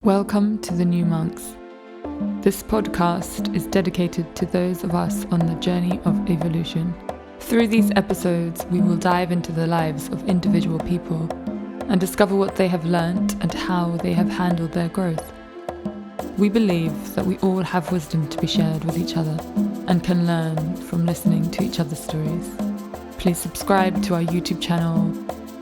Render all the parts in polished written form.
Welcome to the New Monks. This podcast is dedicated to those of us on the journey of evolution. Through these episodes, we will dive into the lives of individual people and discover what they have learnt and how they have handled their growth. We believe that we all have wisdom to be shared with each other and can learn from listening to each other's stories. Please subscribe to our YouTube channel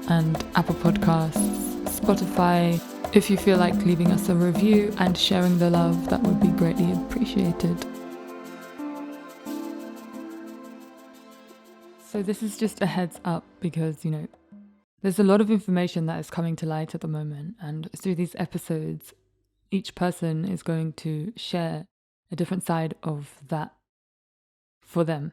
and Apple Podcasts, Spotify. If you feel like leaving us a review and sharing the love, that would be greatly appreciated. So this is just a heads up because, there's a lot of information that is coming to light at the moment, and through these episodes, each person is going to share a different side of that for them.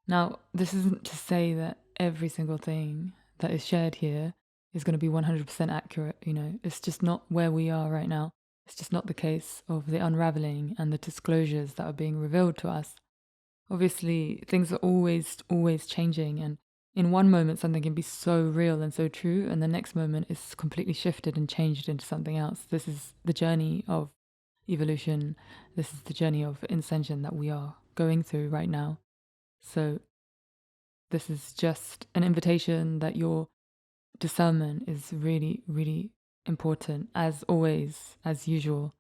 Now, this isn't to say that every single thing that is shared here is going to be 100% accurate. It's just not where we are right now. It's just not the case of the unraveling and the disclosures that are being revealed to us. Obviously, things are always changing, and in one moment something can be so real and so true, and the next moment is completely shifted and changed into something else. This is the journey of evolution. This is the journey of ascension that we are going through right now. So this is just an invitation that your discernment is really, really important. As always, as usual,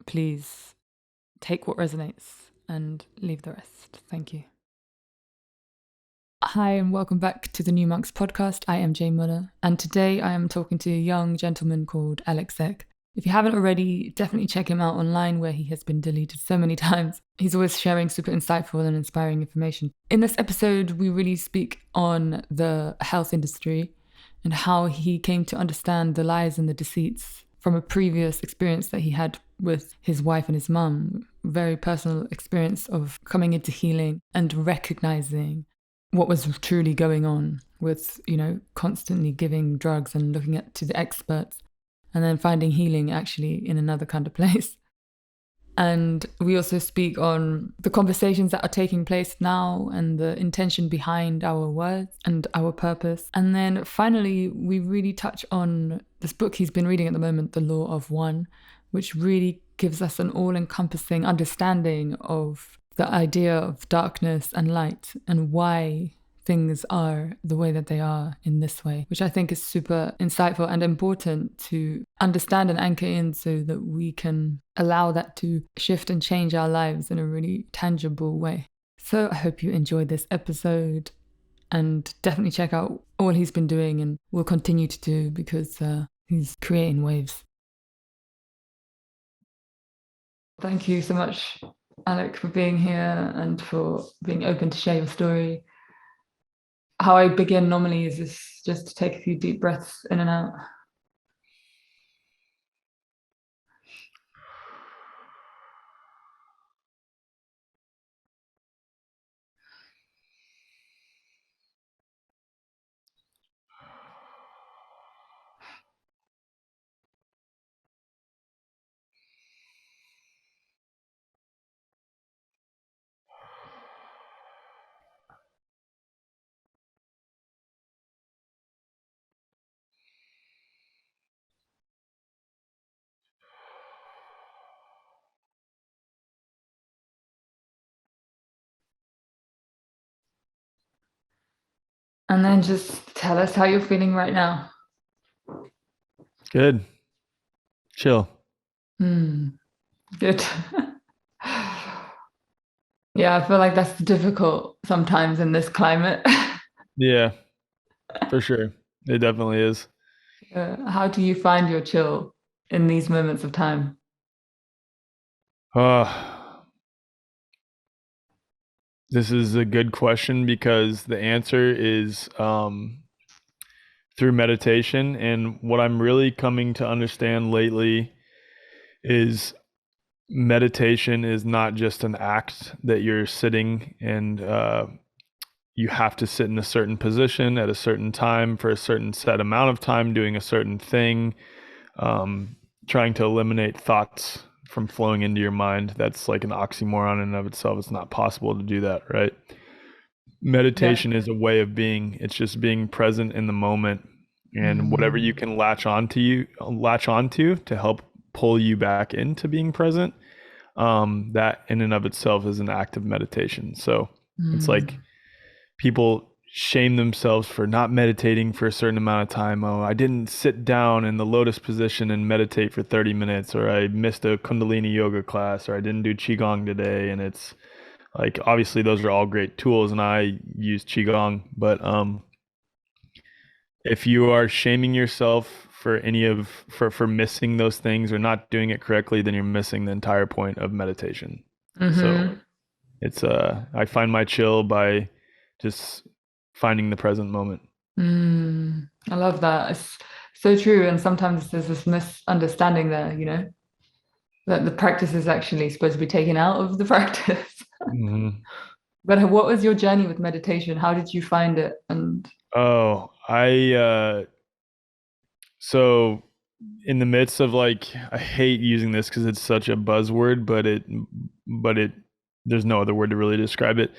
please take what resonates and leave the rest. Thank you. Hi, and welcome back to the New Monks podcast. I am Jane Muller, and today I am talking to a young gentleman called Alec Zeck. If you haven't already, definitely check him out online, where he has been deleted so many times. He's always sharing super insightful and inspiring information. In this episode, we really speak on the health industry and how he came to understand the lies and the deceits from a previous experience that he had with his wife and his mum. Very personal experience of coming into healing and recognizing what was truly going on with, constantly giving drugs and looking to the experts, and then finding healing actually in another kind of place. And we also speak on the conversations that are taking place now and the intention behind our words and our purpose. And then finally, we really touch on this book he's been reading at the moment, The Law of One, which really gives us an all-encompassing understanding of the idea of darkness and light and why things are the way that they are in this way, which I think is super insightful and important to understand and anchor in so that we can allow that to shift and change our lives in a really tangible way. So I hope you enjoyed this episode, and definitely check out all he's been doing and will continue to do, because he's creating waves. Thank you so much, Alec, for being here and for being open to share your story. How I begin normally is just to take a few deep breaths in and out. And then just tell us how you're feeling right now. Good. Chill. Good. Yeah, I feel like that's difficult sometimes in this climate. Yeah, for sure. It definitely is. How do you find your chill in these moments of time? This is a good question, because the answer is through meditation. And what I'm really coming to understand lately is meditation is not just an act that you're sitting and you have to sit in a certain position at a certain time for a certain set amount of time doing a certain thing, trying to eliminate thoughts from flowing into your mind. That's like an oxymoron in and of itself. It's not possible to do that, right? Meditation is a way of being. It's just being present in the moment and whatever you Mm. can latch onto to help pull you back into being present, that in and of itself is an act of meditation. So it's like Mm. people shame themselves for not meditating for a certain amount of time. Oh, I didn't sit down in the lotus position and meditate for 30 minutes, or I missed a Kundalini yoga class, or I didn't do Qigong today. And it's like, obviously, those are all great tools, and I use Qigong. But if you are shaming yourself for for missing those things or not doing it correctly, then you're missing the entire point of meditation. So Mm-hmm. it's I find my chill by just finding the present moment. Mm. I love that. It's so true. And sometimes there's this misunderstanding there, that the practice is actually supposed to be taken out of the practice. Hmm. But what was your journey with meditation? How did you find it? And Oh, I so in the midst of like, I hate using this because it's such a buzzword, but it there's no other word to really describe it.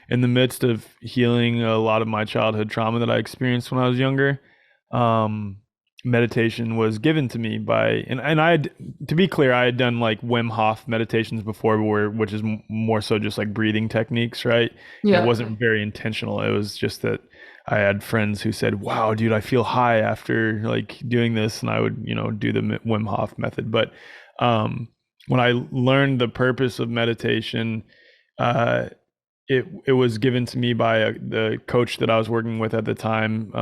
In the midst of healing a lot of my childhood trauma that I experienced when I was younger, um, meditation was given to me by, and I had, to be clear, I had done like Wim Hof meditations before, which is more so just like breathing techniques, right? And it yeah, wasn't very intentional. It was just that I had friends who said, "Wow, dude, I feel high after like doing this," and I would, do the Wim Hof method. But when I learned the purpose of meditation, uh, it was given to me by the coach that I was working with at the time,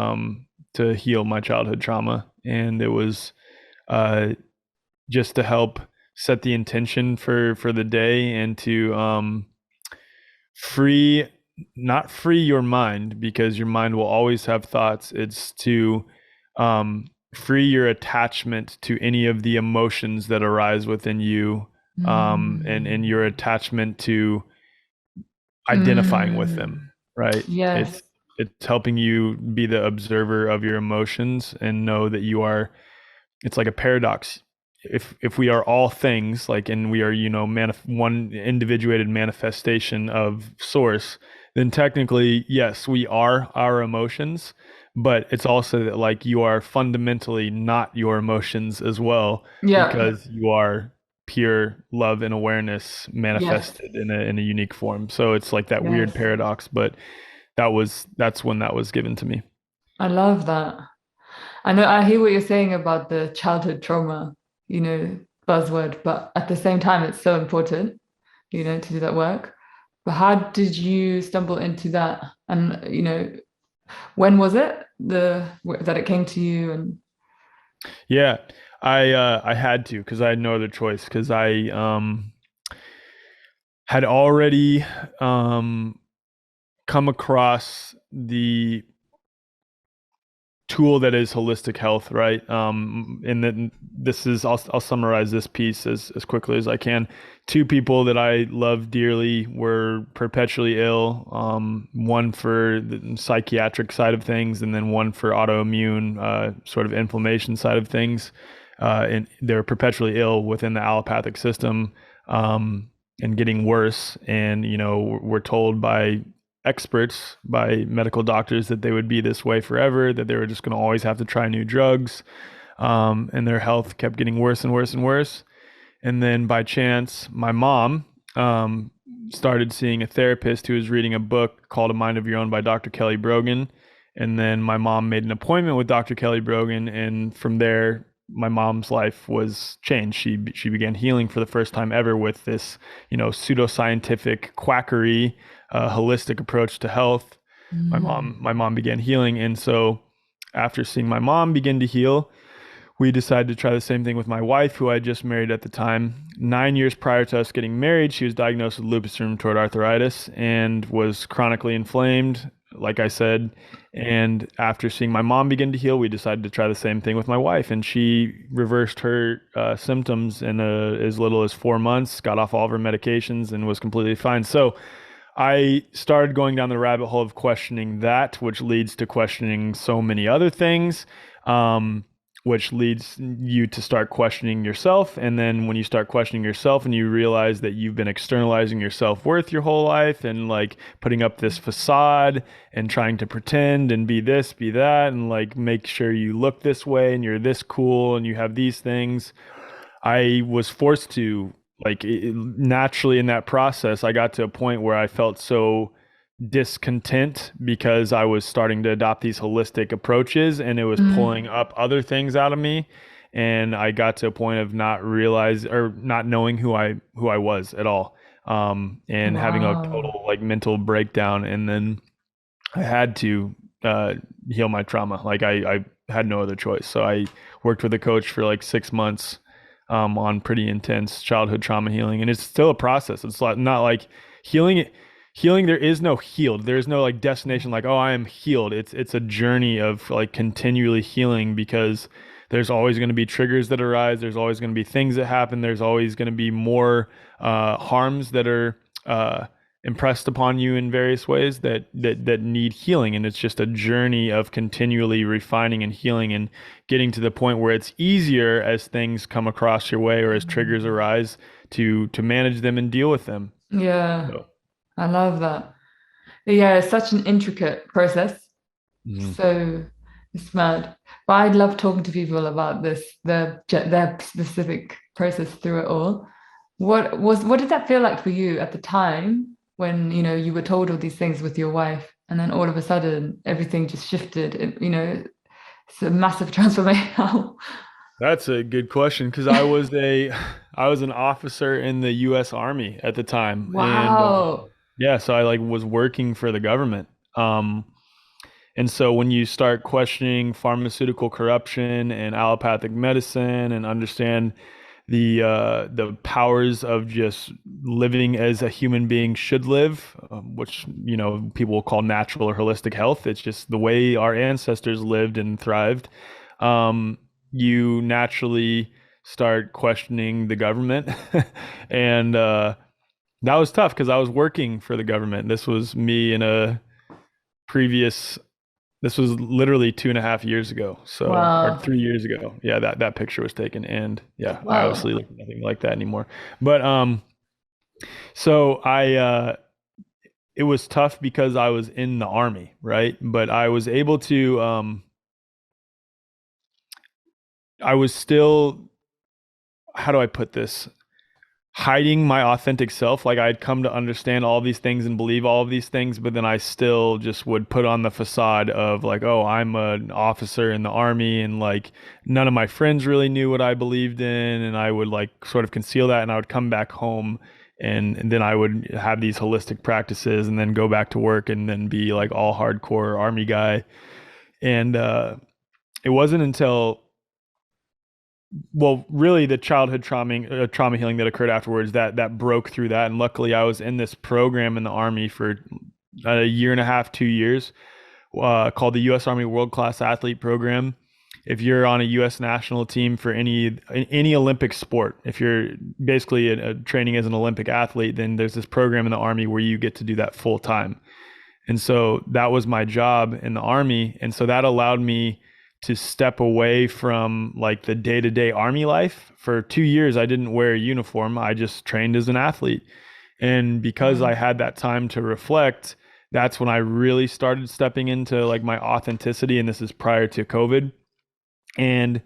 to heal my childhood trauma, and it was uh, just to help set the intention for the day and to free not free your mind, because your mind will always have thoughts. It's to free your attachment to any of the emotions that arise within you, and mm. your attachment to identifying with Mm. them, right? Yes, It's helping you be the observer of your emotions and know that you are, it's like a paradox. If we are all things, like, and we are, one individuated manifestation of source, then technically, yes, we are our emotions, but it's also that like you are fundamentally not your emotions as well, yeah, because you are pure love and awareness yes, manifested in a unique form. So it's like that weird yes. paradox, but that's when that was given to me. I love that. I know I hear what you're saying about the childhood trauma, buzzword, but at the same time, it's so important, to do that work. But how did you stumble into that? And, when was it that it came to you? And Yeah, I had to, because I had no other choice, because I had already come across the tool that is holistic health, right? And then this is, I'll summarize this piece as quickly as I can. Two people that I love dearly were perpetually ill. One for the psychiatric side of things, and then one for autoimmune, sort of inflammation side of things. And they're perpetually ill within the allopathic system, and getting worse. And we're told by experts, by medical doctors, that they would be this way forever, that they were just going to always have to try new drugs. And their health kept getting worse and worse and worse. And then by chance, my mom started seeing a therapist who was reading a book called A Mind of Your Own by Dr. Kelly Brogan. And then my mom made an appointment with Dr. Kelly Brogan. And from there, my mom's life was changed. She began healing for the first time ever with this, pseudoscientific quackery, holistic approach to health. mm, My mom began healing, and so after seeing my mom begin to heal, we decided to try the same thing with my wife, who I just married at the time. 9 years prior to us getting married, she was diagnosed with lupus rheumatoid arthritis and was chronically inflamed, like I said. And after seeing my mom begin to heal, we decided to try the same thing with my wife. And she reversed her symptoms in as little as 4 months, got off all of her medications, and was completely fine. So I started going down the rabbit hole of questioning that, which leads to questioning so many other things. Um, which leads you to start questioning yourself. And then when you start questioning yourself and you realize that you've been externalizing your self-worth your whole life and like putting up this facade and trying to pretend and be this, be that, and like make sure you look this way and you're this cool and you have these things, I was forced to naturally in that process, I got to a point where I felt so discontent because I was starting to adopt these holistic approaches and it was pulling Mm. up other things out of me. And I got to a point of not realize or not knowing who I was at all. And having a Wow. total like mental breakdown. And then I had to uh, heal my trauma. I had no other choice. So I worked with a coach for like 6 months on pretty intense childhood trauma healing, and it's still a process. It's not like healing. Healing, there is no healed. There's no like destination like, oh, I am healed. It's a journey of like continually healing because there's always going to be triggers that arise. There's always going to be things that happen. There's always going to be more harms that are impressed upon you in various ways that need healing, and it's just a journey of continually refining and healing and getting to the point where it's easier as things come across your way or as triggers arise to manage them and deal with them. Yeah, So, I love that. Yeah, it's such an intricate process. mhm. So it's mad. But I love talking to people about this, their specific process through it all. What did that feel like for you at the time when, you were told all these things with your wife, and then all of a sudden everything just shifted? It's a massive transformation. That's a good question because I was an officer in the U.S. Army at the time, and Wow. yeah, so I like was working for the government. Um, And so when you start questioning pharmaceutical corruption and allopathic medicine and understand the powers of just living as a human being should live, which people will call natural or holistic health. It's just the way our ancestors lived and thrived. Um, you naturally start questioning the government, and that was tough because I was working for the government. This was me in a previous this was literally 2.5 years ago. So, or Wow. 3 years ago. Yeah, that picture was taken. And yeah, I obviously Wow. look nothing like that anymore. But so it was tough because I was in the army, right? But I was able to I was still, how do I put this? Hiding my authentic self. Like I'd come to understand all these things and believe all of these things, but then I still just would put on the facade of like, oh, I'm an officer in the army, and like none of my friends really knew what I believed in, and I would like sort of conceal that, and I would come back home and then I would have these holistic practices and then go back to work and then be like all hardcore army guy. And it wasn't until really the childhood trauma healing that occurred afterwards that broke through that. And luckily, I was in this program in the Army for a year and a half, 2 years, called the U.S. Army World Class Athlete Program. If you're on a U.S. national team for any Olympic sport, if you're basically training as an Olympic athlete, then there's this program in the Army where you get to do that full time. And so that was my job in the Army. And so that allowed me to step away from like the day-to-day Army life. For 2 years, I didn't wear a uniform. I just trained as an athlete. And because I Mm. had that time to reflect, that's when I really started stepping into like my authenticity. And this is prior to COVID. And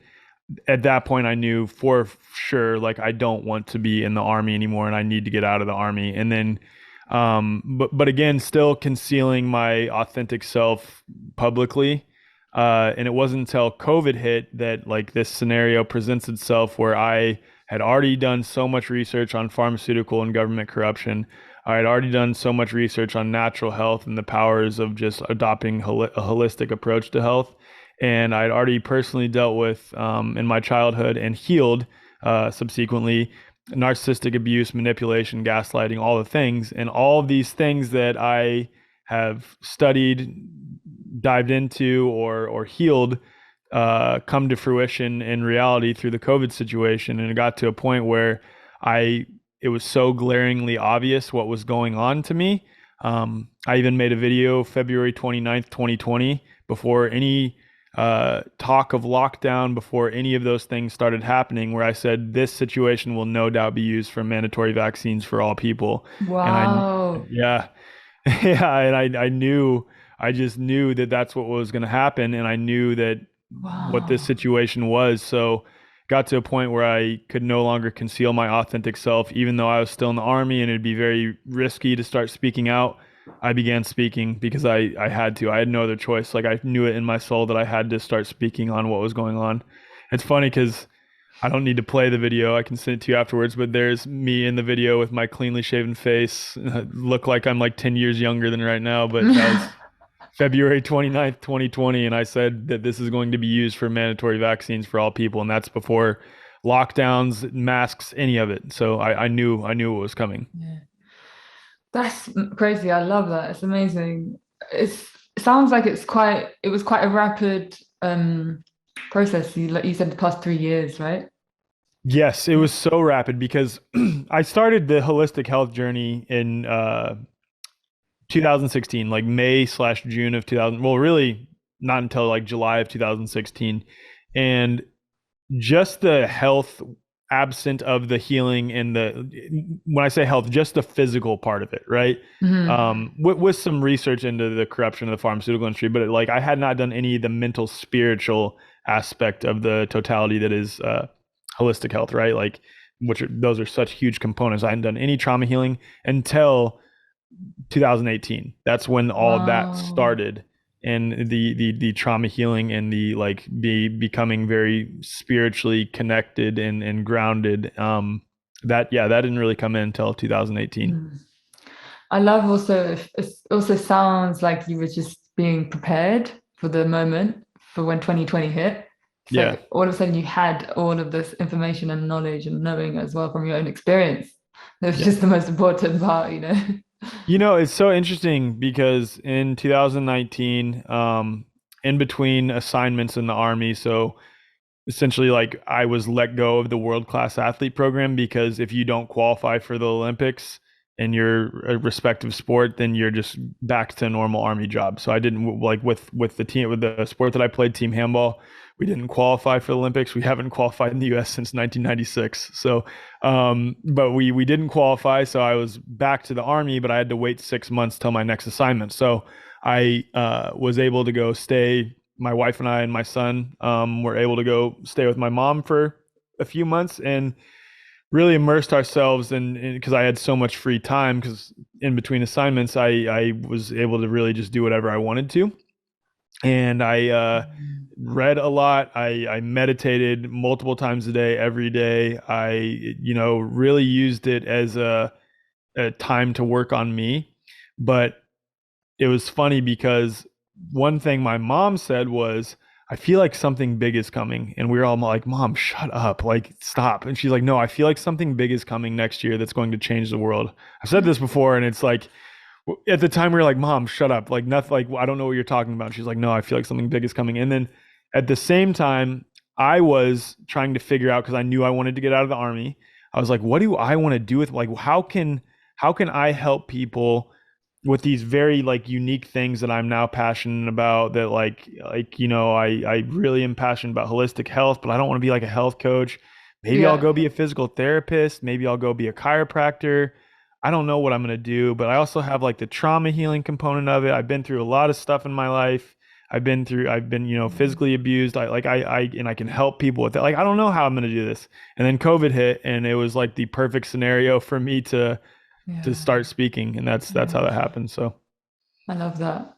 at that point, I knew for sure, like, I don't want to be in the Army anymore and I need to get out of the Army. And then, but again, still concealing my authentic self publicly. And it wasn't until COVID hit that like this scenario presents itself where I had already done so much research on pharmaceutical and government corruption. I had already done so much research on natural health and the powers of just adopting a holistic approach to health. And I'd already personally dealt with in my childhood and healed subsequently narcissistic abuse, manipulation, gaslighting, all the things. And all of these things that I have studied, dived into, or healed come to fruition in reality through the COVID situation. And it got to a point where I it was so glaringly obvious what was going on to me. I even made a video February 29th, 2020, before any talk of lockdown before any of those things started happening, where I said this situation will no doubt be used for mandatory vaccines for all people. And Wow. yeah, yeah, and I just knew that that's what was going to happen, and I knew that what this Wow. situation was. So got to a point where I could no longer conceal my authentic self, even though I was still in the army and it'd be very risky to start speaking out. I began speaking because I had to. I had no other choice. Like I knew it in my soul that I had to start speaking on what was going on. It's funny because I don't need to play the video. I can send it to you afterwards, but there's me in the video with my cleanly shaven face. Look like I'm like 10 years younger than right now, but that was February 29th, 2020, and I said that this is going to be used for mandatory vaccines for all people, and that's before lockdowns, masks, any of it. So I knew it was coming. Yeah. That's crazy. I love that. It's amazing. It sounds like it was quite a rapid process. Like you said, the past 3 years, right? Yes, it Yeah. was so rapid because I started the holistic health journey in 2016, like May slash June of 2000. Well, really not until like July of 2016. And just the health absent of the healing and when I say health, just the physical part of it, right? Hmm. With some research into the corruption of the pharmaceutical industry, but like I had not done any of the mental, spiritual aspect of the totality that is holistic health, right? Like, those are such huge components. I hadn't done any trauma healing until 2018. That's when all of that Wow. started, and the trauma healing and the like becoming very spiritually connected and grounded. That yeah, that didn't really come in until 2018. Mm. I love also it also sounds like you were just being prepared for the moment for when 2020 hit. It's Yeah. like all of a sudden you had all of this information and knowledge and knowing as well from your own experience. That's Yeah. just the most important part, you know? You know, it's so interesting because in 2019, in between assignments in the army, so essentially like I was let go of the world class athlete program because if you don't qualify for the Olympics in your respective sport, then you're just back to a normal army job. So I didn't like with the team with the sport that I played, team handball. We didn't qualify for the Olympics. We haven't qualified in the U.S. since 1996. So, but we didn't qualify. So I was back to the army, but I had to wait 6 months till my next assignment. So I was able to go stay. My wife and I and my son were able to go stay with my mom for a few months and really immersed ourselves in because I had so much free time because in between assignments I was able to really just do whatever I wanted to, and I read a lot. I meditated multiple times a day, every day. I really used it as a time to work on me, but it was funny because one thing my mom said was, I feel like something big is coming. And we were all like, Mom, shut up. Like, stop. And she's like, No, I feel like something big is coming next year that's going to change the world. I've said this before, and it's like, at the time we were like, Mom, shut up. Like, nothing, like, I don't know what you're talking about. She's like, No, I feel like something big is coming. And then at the same time, I was trying to figure out because I knew I wanted to get out of the army. I was like, what do I want to do with like how can I help people with these very like unique things that I'm now passionate about that I really am passionate about holistic health, but I don't want to be like a health coach. Maybe I'll Yeah. go be a physical therapist, maybe I'll go be a chiropractor. I don't know what I'm going to do, but I also have like the trauma healing component of it. I've been through a lot of stuff in my life. I've been, physically abused. And I can help people with that. Like, I don't know how I'm going to do this. And then COVID hit and it was like the perfect scenario for me to Yeah. start speaking, and that's how Yeah. that happened. So I love that.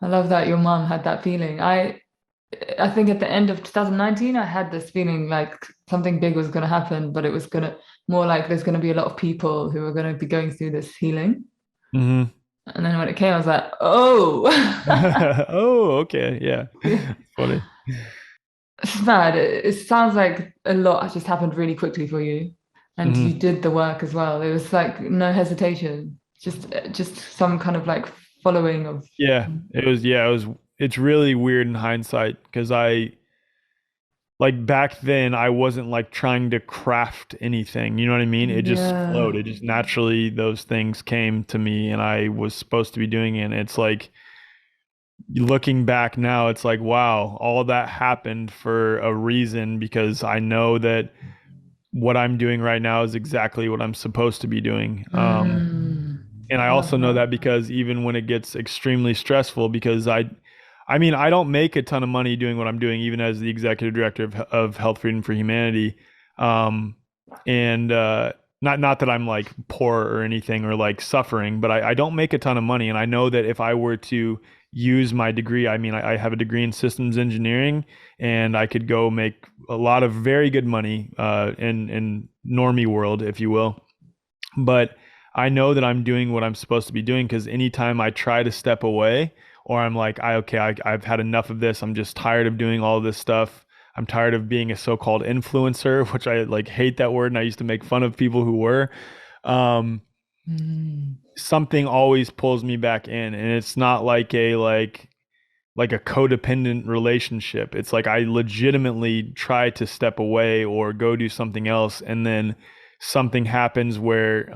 I love that your mom had that feeling. I think at the end of 2019, I had this feeling like something big was going to happen, but it was going to more like there's going to be a lot of people who are going to be going through this healing. hmm And then when it came, I was like, oh, oh, okay, yeah, it's funny. mad. It sounds like a lot just happened really quickly for you, and you hmm did the work as well. It was like no hesitation, just some kind of like following of. it was it's really weird in hindsight because I like back then I wasn't like trying to craft anything, you know what I mean? It just flowed. Yeah. It just naturally those things came to me and I was supposed to be doing it. And it's like looking back now, it's like, wow, all that happened for a reason, because I know that what I'm doing right now is exactly what I'm supposed to be doing. And I Love also know that. that because even when it gets extremely stressful, because I mean, I don't make a ton of money doing what I'm doing, even as the executive director of Health Freedom for Humanity. Um, and not that I'm like poor or anything or like suffering, but I don't make a ton of money. And I know that if I were to use my degree, I mean, I have a degree in systems engineering, and I could go make a lot of very good money in normie world, if you will. But I know that I'm doing what I'm supposed to be doing, because anytime I try to step away, or I'm like, I've had enough of this. I'm just tired of doing all this stuff. I'm tired of being a so-called influencer, which I like hate that word, and I used to make fun of people who were. Um, Mm. Something always pulls me back in, and it's not like a codependent relationship. It's like I legitimately try to step away or go do something else, and then something happens where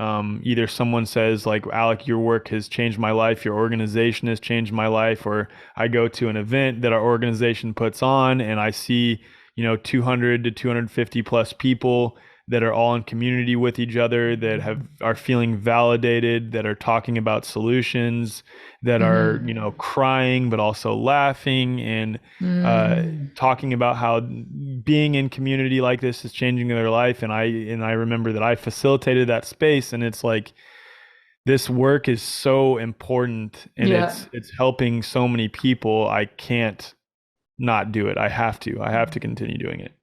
either someone says like, Alec, your work has changed my life, your organization has changed my life, or I go to an event that our organization puts on and I see 200 to 250 plus people that are all in community with each other, that are feeling validated, that are talking about solutions, that are Mm-hmm. crying but also laughing, and Mm. talking about how being in community like this is changing their life. And I remember that I facilitated that space, and it's like, this work is so important, and Yeah. it's helping so many people. I can't not do it. I have to continue doing it.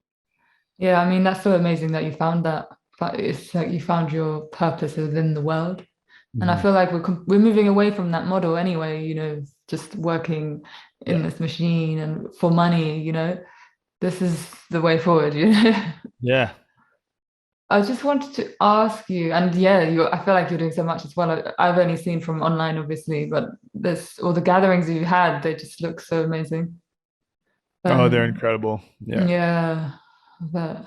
Yeah, I mean, that's so amazing that you found that. But it's like you found your purpose within the world. And I Mhm. feel like we're moving away from that model anyway, just working in Yeah. this machine and for money, This is the way forward, Yeah. I just wanted to ask you, and yeah, I feel like you're doing so much as well. I've only seen from online, obviously, but this all the gatherings you had, they just look so amazing. Oh, they're And incredible. Yeah. yeah, but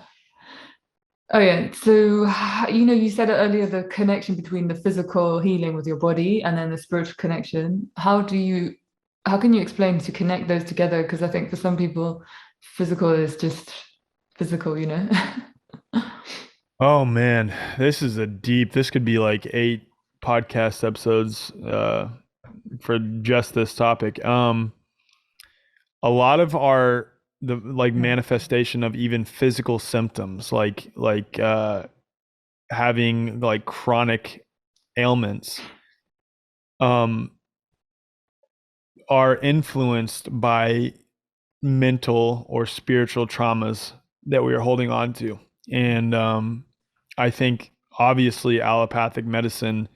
oh yeah. So you said it earlier, the connection between the physical healing with your body and then the spiritual connection. How can you explain to connect those together? Because I think for some people, physical is just physical. Oh man, this could be like 8 podcast episodes for just this topic. A lot of the like manifestation of even physical symptoms, like having like chronic ailments, um are influenced by mental or spiritual traumas that we are holding on to. And I think obviously allopathic medicine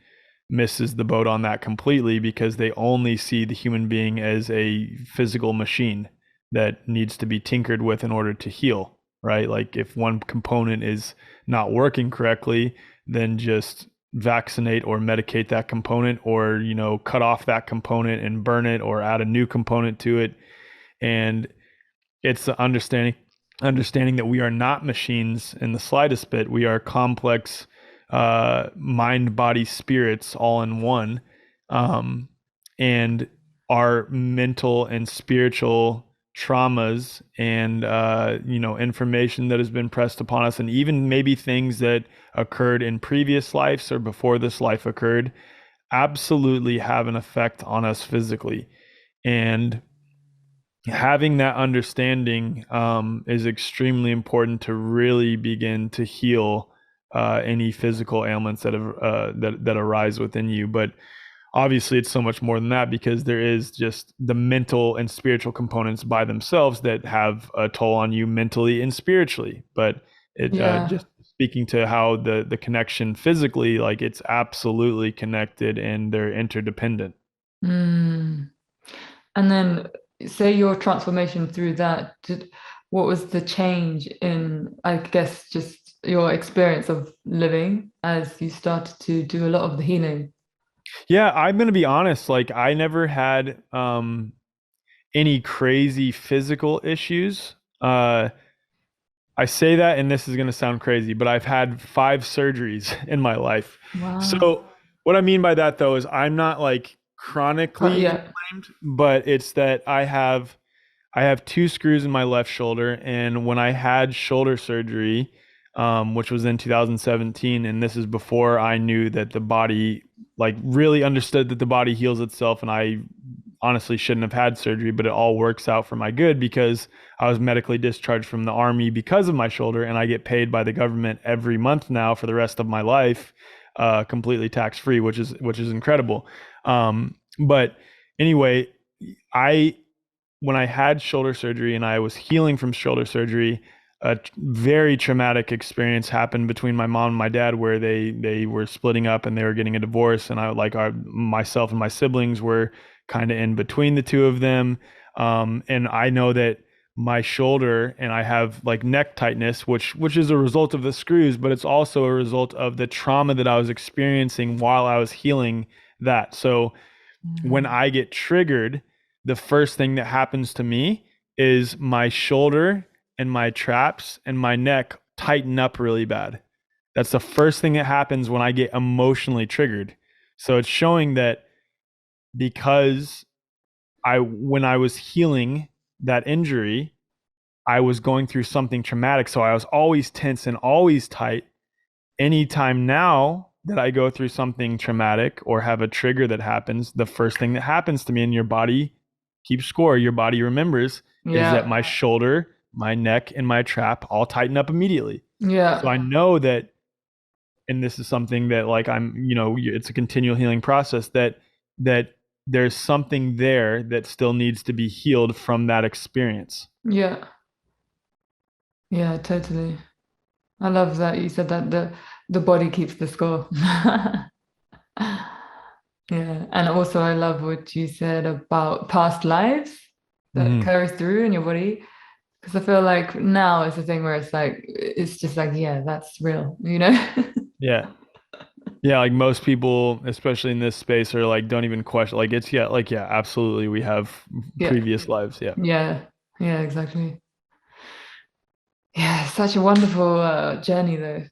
misses the boat on that completely, because they only see the human being as a physical machine that needs to be tinkered with in order to heal, right? Like if one component is not working correctly, then just vaccinate or medicate that component, or cut off that component and burn it, or add a new component to it. And it's the understanding that we are not machines in the slightest bit. We are complex mind, body, spirits all in one. Um, and our mental and spiritual traumas and information that has been pressed upon us, and even maybe things that occurred in previous lives or before this life occurred, absolutely have an effect on us physically. And having that understanding is extremely important to really begin to heal any physical ailments that arise within you. But obviously, it's so much more than that, because there is just the mental and spiritual components by themselves that have a toll on you mentally and spiritually. But it Yeah. just speaking to how the connection physically, like it's absolutely connected and they're interdependent. Mm. And then say your transformation through that, what was the change in, I guess, just your experience of living as you started to do a lot of the healing? Yeah, I'm gonna be honest. Like, I never had any crazy physical issues. I say that, and this is gonna sound crazy, but I've had 5 surgeries in my life. Wow. So what I mean by that, though, is I'm not like chronically Yeah. inflamed, but it's that I have two screws in my left shoulder, and when I had shoulder surgery, which was in 2017, and this is before I knew that the body like really understood that the body heals itself, and I honestly shouldn't have had surgery, but it all works out for my good because I was medically discharged from the army because of my shoulder, and I get paid by the government every month now for the rest of my life, completely tax free, which is incredible. But anyway, I when I had shoulder surgery and I was healing from shoulder surgery, a very traumatic experience happened between my mom and my dad where they were splitting up and they were getting a divorce, and myself and my siblings were kind of in between the two of them. And I know that my shoulder, and I have like neck tightness, which is a result of the screws, but it's also a result of the trauma that I was experiencing while I was healing that. So when I get triggered, the first thing that happens to me is my shoulder and my traps and my neck tighten up really bad. That's the first thing that happens when I get emotionally triggered. So it's showing that because when I was healing that injury, I was going through something traumatic. So I was always tense and always tight. Anytime now that I go through something traumatic or have a trigger that happens, the first thing that happens to me, and your body keeps score, your body remembers, is that my Yeah. shoulder, my neck, and my trap all tighten up immediately. So I Yeah. know that, and this is something that like it's a continual healing process, that there's something there that still needs to be healed from that experience. Yeah. Yeah, totally. I love that you said that the body keeps the score. Yeah. And also I love what you said about past lives that Hmm. carries through in your body. Because I feel like now it's a thing where it's like it's just like, yeah, that's real, you know? Yeah. Yeah, like most people, especially in this space, are like don't even question. Like it's yeah, absolutely. We have Yeah. previous lives. Yeah. Yeah. Yeah, exactly. Yeah, such a wonderful journey though.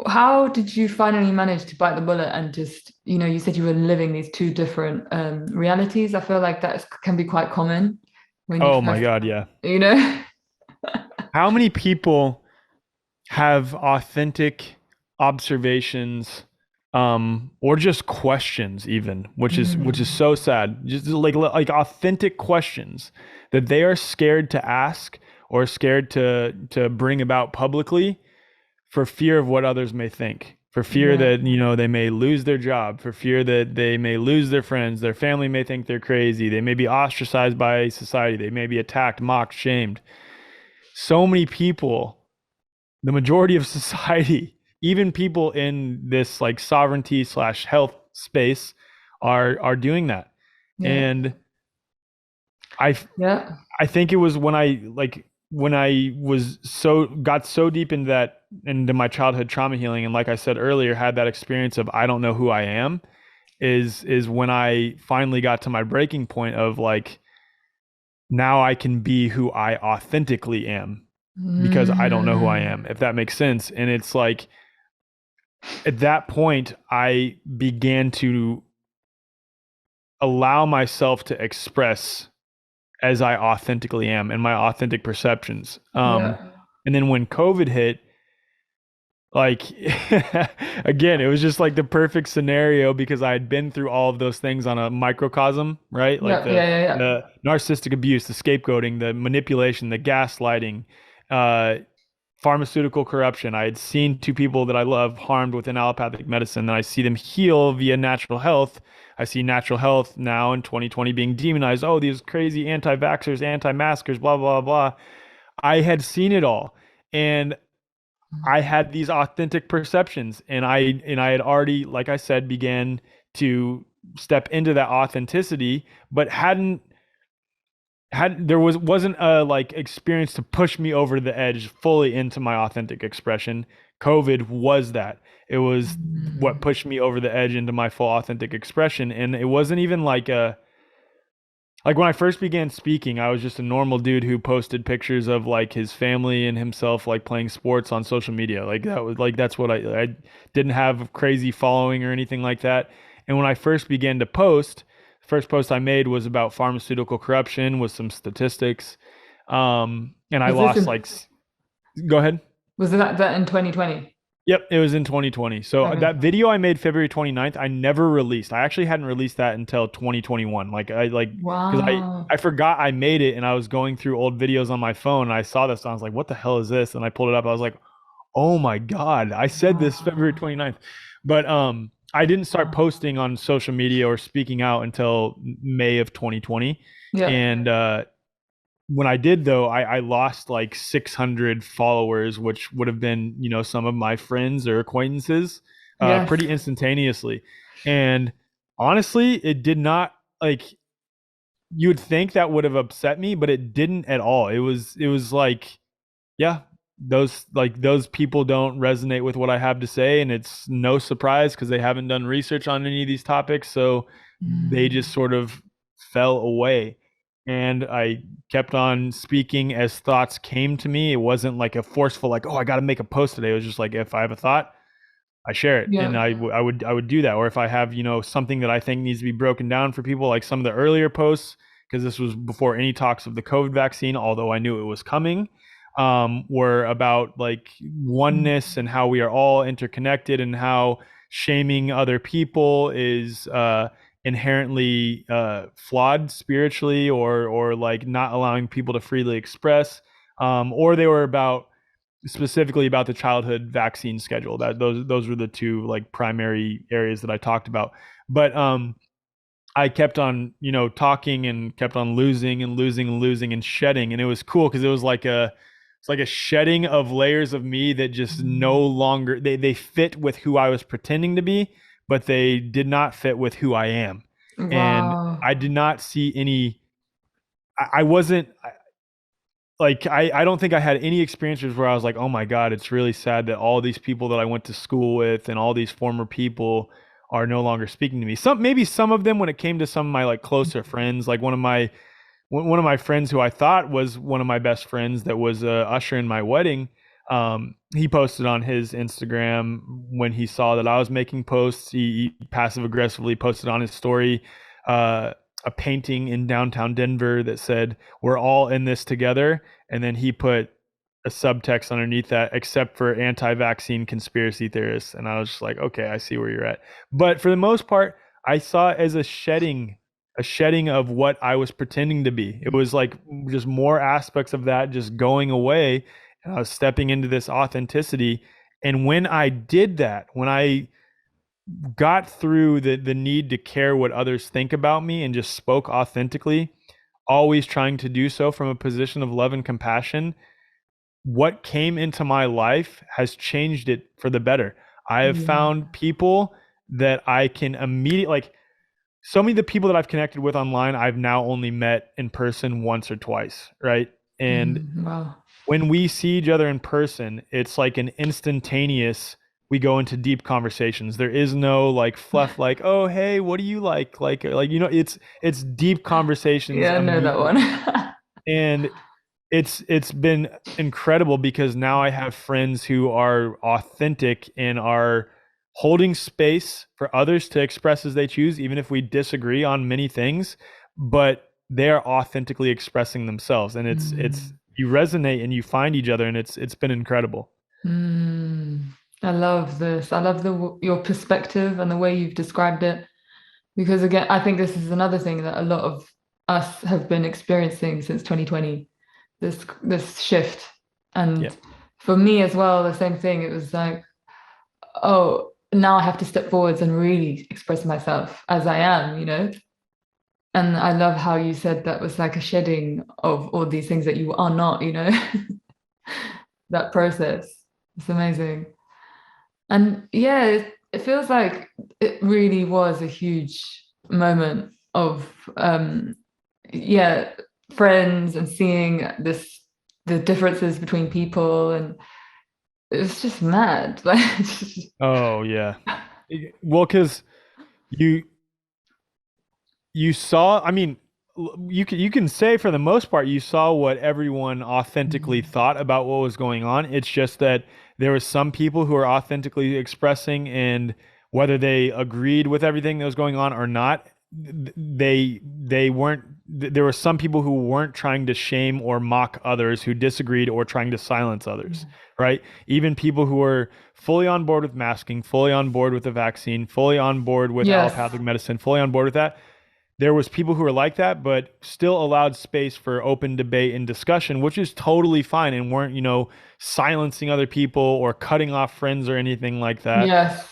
How did you finally manage to bite the bullet and just, you said you were living these two different realities. I feel like that can be quite common when you Oh my first, God, yeah. you know? How many people have authentic observations, or just questions, even, which is Mm. so sad. Just like authentic questions that they are scared to ask or scared to bring about publicly for fear of what others may think, for fear Yeah. that they may lose their job, for fear that they may lose their friends, their family may think they're crazy, they may be ostracized by society, they may be attacked, mocked, shamed. So many people, the majority of society, even people in this like sovereignty slash health space, are doing that. Yeah. And I Yeah. I think it was when I was got so deep into my childhood trauma healing, and like I said earlier, had that experience of I don't know who I am, is when I finally got to my breaking point of like now I can be who I authentically am because I don't know who I am, Mm. if that makes sense. And it's like at that point I began to allow myself to express as I authentically am and my authentic perceptions. Yeah. And then when COVID hit, like again, it was just like the perfect scenario because I had been through all of those things on a microcosm, right? Like Yeah. Yeah. Yeah. Yeah. the narcissistic abuse, the scapegoating, the manipulation, the gaslighting, uh, pharmaceutical corruption. I had seen two people that I love harmed within allopathic medicine, and I see them heal via natural health. I see natural health now in 2020 being demonized. Oh, these crazy anti-vaxxers, anti-maskers, blah, blah, blah. I had seen it all. And I had these authentic perceptions, and I had already, like I said, began to step into that authenticity, but hadn't had there wasn't a like experience to push me over the edge fully into my authentic expression. COVID was that. It was what Mm. pushed me over the edge into my full authentic expression. And it wasn't even like when I first began speaking, I was just a normal dude who posted pictures of like his family and himself like playing sports on social media. Like that was like that's what I didn't have a crazy following or anything like that. And when I first began to post, The first post I made was about pharmaceutical corruption with some statistics. And I Was this lost in, like, go ahead. was that in 2020? Yep, it was in 2020. So Okay. that video I made February 29th, I never released. I actually hadn't released that until 2021. Because Wow. I forgot I made it and I was going through old videos on my phone and I saw this and I was like, what the hell is this? And I pulled it up. I was like, oh my God, I said this February Wow. 29th. But I didn't start Wow. posting on social media or speaking out until May of 2020. Yeah. And when I did though, I lost like 600 followers, which would have been, some of my friends or acquaintances, Yes. pretty instantaneously. And honestly, it did not like you would think that would have upset me, but it didn't at all. It was like, yeah, those people don't resonate with what I have to say, and it's no surprise because they haven't done research on any of these topics, so they just Mm. sort of fell away. And I kept on speaking as thoughts came to me. It wasn't like a forceful, like, oh, I got to make a post today. It was just like, if I have a thought, I share it, and Yeah. I would do that. Or if I have something that I think needs to be broken down for people, like some of the earlier posts, because this was before any talks of the COVID vaccine, although I knew it was coming, were about like Mm. oneness and how we are all interconnected and how shaming other people is inherently flawed spiritually, or like not allowing people to freely express. Or they were about specifically about the childhood vaccine schedule. That those were the two like primary areas that I talked about. But I kept on, talking and kept on losing and losing and losing and shedding, and it was cool because it's like a shedding of layers of me that just no Mm. longer they fit with who I was pretending to be, but they did not fit with who I am. And Wow. I did not see any I wasn't like I don't think I had any experiences where I was like, oh my God, it's really sad that all these people that I went to school with and all these former people are no longer speaking to me. Maybe some of them when it came to some of my like closer friends, like one of my friends who I thought was one of my best friends that was a usher in my wedding. He posted on his Instagram when he saw that I was making posts. He passive aggressively posted on his story a painting in downtown Denver that said, "We're all in this together," and then he put a subtext underneath that, except for anti-vaccine conspiracy theorists. And I was just like, okay, I see where you're at. But for the most part, I saw it as a shedding of what I was pretending to be. It was like just more aspects of that just going away. And I was stepping into this authenticity. And when I did that, when I got through the need to care what others think about me and just spoke authentically, always trying to do so from a position of love and compassion, what came into my life has changed it for the better. I have Yeah. found people that I can immediately like so many of the people that I've connected with online, I've now only met in person once or twice, right? And Mm. Wow. when we see each other in person, it's like an instantaneous, we go into deep conversations. There is no like fluff like, oh, hey, what do you like, it's deep conversations Yeah, I know that one. immediately. And it's been incredible because now I have friends who are authentic and are holding space for others to express as they choose, even if we disagree on many things, but they are authentically expressing themselves. And it's Mm. you resonate and you find each other, and it's been incredible. Mm. I love this. I love your perspective and the way you've described it. Because again, I think this is another thing that a lot of us have been experiencing since 2020, this shift. Yeah. And for me as well, the same thing. It was like, oh, now I have to step forwards and really express myself as I am. And I love how you said that was like a shedding of all these things that you are not. That process. It's amazing. And yeah, it feels like it really was a huge moment of yeah, friends and seeing the differences between people, and it's just mad. Like Oh yeah. Well, because you you saw, I mean, you can say for the most part you saw what everyone authentically Mm. thought about what was going on. It's just that there were some people who are authentically expressing, and whether they agreed with everything that was going on or not, they weren't, there were some people who weren't trying to shame or mock others who disagreed or trying to silence others, right? Even people who were fully on board with masking, fully on board with the vaccine, fully on board with Yes. allopathic medicine, fully on board with that. There was people who were like that, but still allowed space for open debate and discussion, which is totally fine, and weren't, silencing other people or cutting off friends or anything like that. Yes.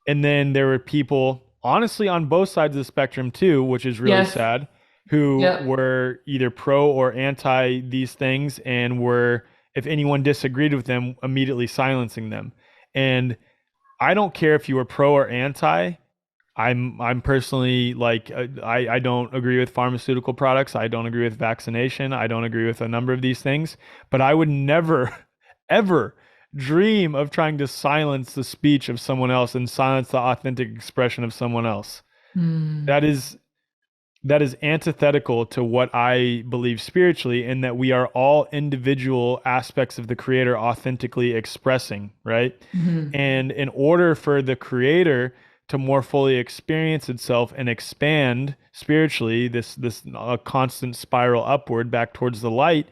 And then there were people, honestly, on both sides of the spectrum too, which is really Yes. sad, who Yep. were either pro or anti these things and were, if anyone disagreed with them, immediately silencing them. And I don't care if you were pro or anti. I'm personally like, I don't agree with pharmaceutical products. I don't agree with vaccination. I don't agree with a number of these things. But I would never, ever dream of trying to silence the speech of someone else and silence the authentic expression of someone else. Mm. That is that is antithetical to what I believe spiritually, in that we are all individual aspects of the creator authentically expressing, right? Hmm. And in order for the creator to more fully experience itself and expand spiritually, this constant spiral upward back towards the light,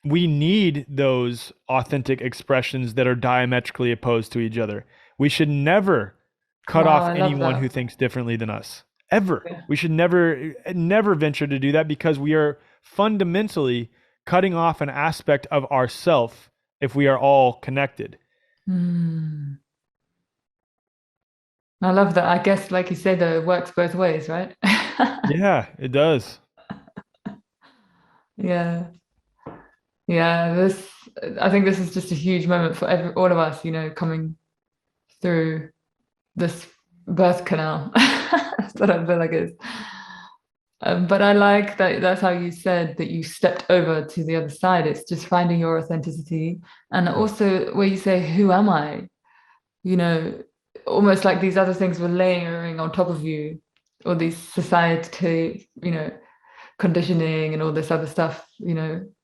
we need those authentic expressions that are diametrically opposed to each other. We should never cut Wow, off I love anyone who that. thinks differently than us. Ever. Yeah. We should never venture to do that, because we are fundamentally cutting off an aspect of ourself if we are all connected. Mm. I love that. I guess, like you said, though, it works both ways, right? Yeah, it does. Yeah. Yeah. I think this is just a huge moment for all of us, coming through this birth canal. That's what I feel like it is. But I like that that's how you said that you stepped over to the other side. It's just finding your authenticity. And Yeah. also where you say, who am I? You know, almost like these other things were layering on top of you, all these society, conditioning and all this other stuff,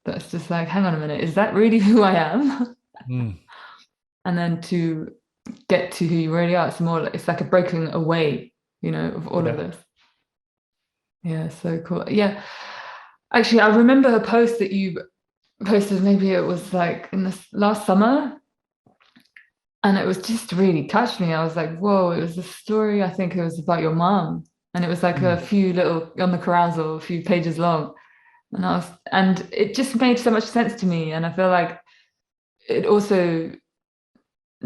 that's just like, hang on a minute, is that really who I am? Mm, And then to get to who you really are, it's like a breaking away, of all of yeah. this. Yeah, so cool. Yeah. Actually, I remember a post that you posted, maybe it was like in this last summer, and it was just really touched me. I was like, whoa, it was a story, I think it was about your mom. And it was like a Mm, few little on the carousel, a few pages long. And it just made so much sense to me. And I feel like it also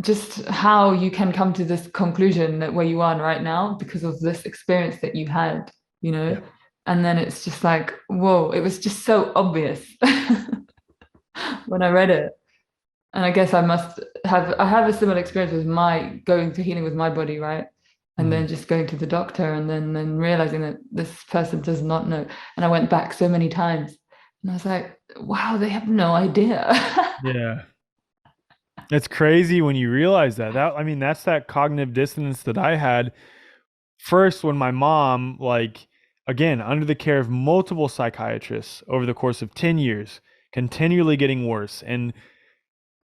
just how you can come to this conclusion that where you are right now because of this experience that you had, you yeah. know? And then it's just like, whoa, it was just so obvious when I read it. And I guess I have a similar experience with my going to healing with my body, right? And Mm, then just going to the doctor and then realizing that this person does not know. And I went back so many times and I was like, wow, they have no idea. yeah. It's crazy when you realize that. I mean, that's that cognitive dissonance that I had first when my mom, like, again, under the care of multiple psychiatrists over the course of 10 years, continually getting worse. And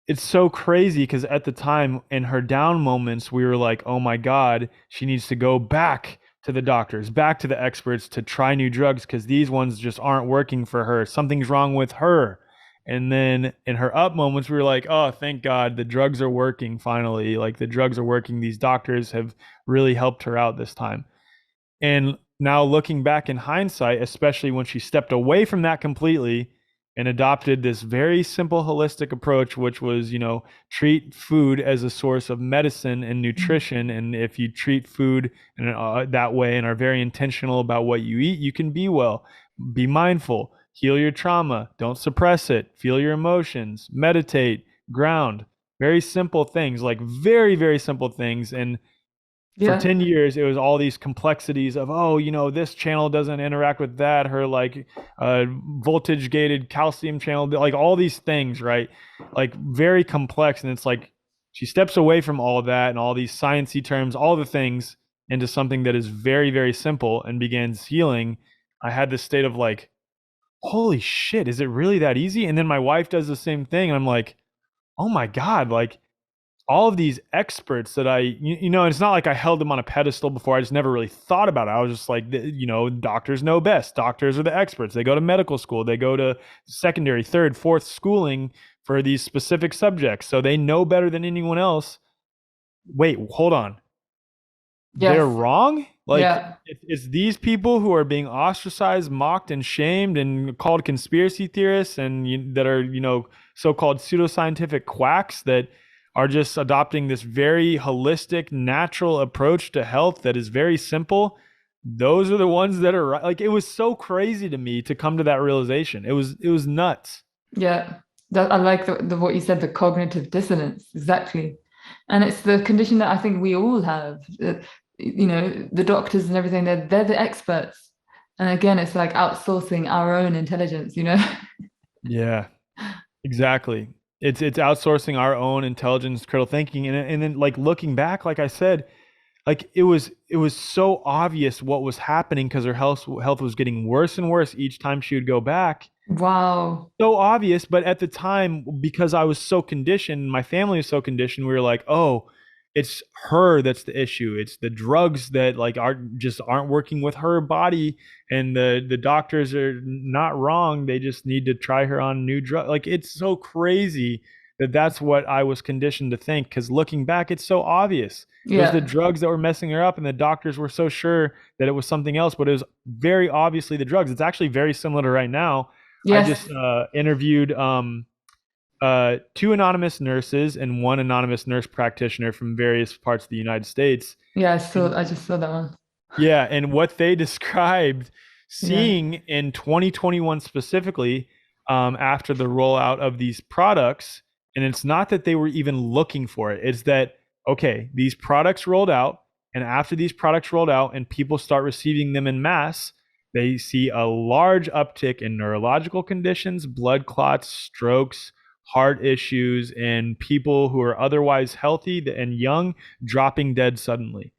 it's so crazy because at the time, in her down moments, we were like, oh my God, she needs to go back to the doctors, back to the experts to try new drugs because these ones just aren't working for her. Something's wrong with her. And then in her up moments, we were like, oh, thank God the drugs are working finally. Like the drugs are working. These doctors have really helped her out this time. And now looking back in hindsight, especially when she stepped away from that completely and adopted this very simple holistic approach, which was, treat food as a source of medicine and nutrition. And if you treat food that way and are very intentional about what you eat, you can be well. Be mindful, heal your trauma, don't suppress it, feel your emotions, meditate, ground. Very simple things, like very, very simple things. And for Yeah. 10 years it was all these complexities of, oh, this channel doesn't interact with that, her like voltage gated calcium channel, like all these things, right? Like very complex. And it's like she steps away from all of that and all these sciencey terms, all the things, into something that is very, very simple and begins healing. I had this state of like, holy shit, is it really that easy? And then my wife does the same thing and I'm like, oh my God, like all of these experts that it's not like I held them on a pedestal before. I just never really thought about it. I was just like, doctors know best. Doctors are the experts. They go to medical school. They go to secondary, third, fourth schooling for these specific subjects. So they know better than anyone else. Wait, hold on. They're Yes. wrong? Like, Yeah. it's these people who are being ostracized, mocked, and shamed and called conspiracy theorists and that are, so-called pseudoscientific quacks that are just adopting this very holistic, natural approach to health that is very simple. Those are the ones that are right. Like, it was so crazy to me to come to that realization. It was nuts. Yeah. That I like the what you said, the cognitive dissonance. Exactly. And it's the condition that I think we all have. The doctors and everything, they're the experts. And again, it's like outsourcing our own intelligence. Yeah, exactly. It's outsourcing our own intelligence, critical thinking, and then like looking back, like I said, like it was so obvious what was happening because her health was getting worse and worse each time she would go back. Wow. So obvious, but at the time, because I was so conditioned, my family was so conditioned, we were like, oh, it's her that's the issue. It's the drugs that like aren't working with her body, and the doctors are not wrong. They just need to try her on new drug. Like, it's so crazy that that's what I was conditioned to think. Because looking back, it's so obvious. It was the Yeah. drugs that were messing her up, and the doctors were so sure that it was something else, but it was very obviously the drugs. It's actually very similar to right now. I Yes. just interviewed two anonymous nurses and one anonymous nurse practitioner from various parts of the United States. Yeah, And I just saw that one. yeah, and what they described Yeah. seeing in 2021 specifically, after the rollout of these products, and it's not that they were even looking for it, it's that, okay, these products rolled out, and after these products rolled out and people start receiving them in mass, they see a large uptick in neurological conditions, blood clots, strokes, heart issues, and people who are otherwise healthy and young dropping dead suddenly.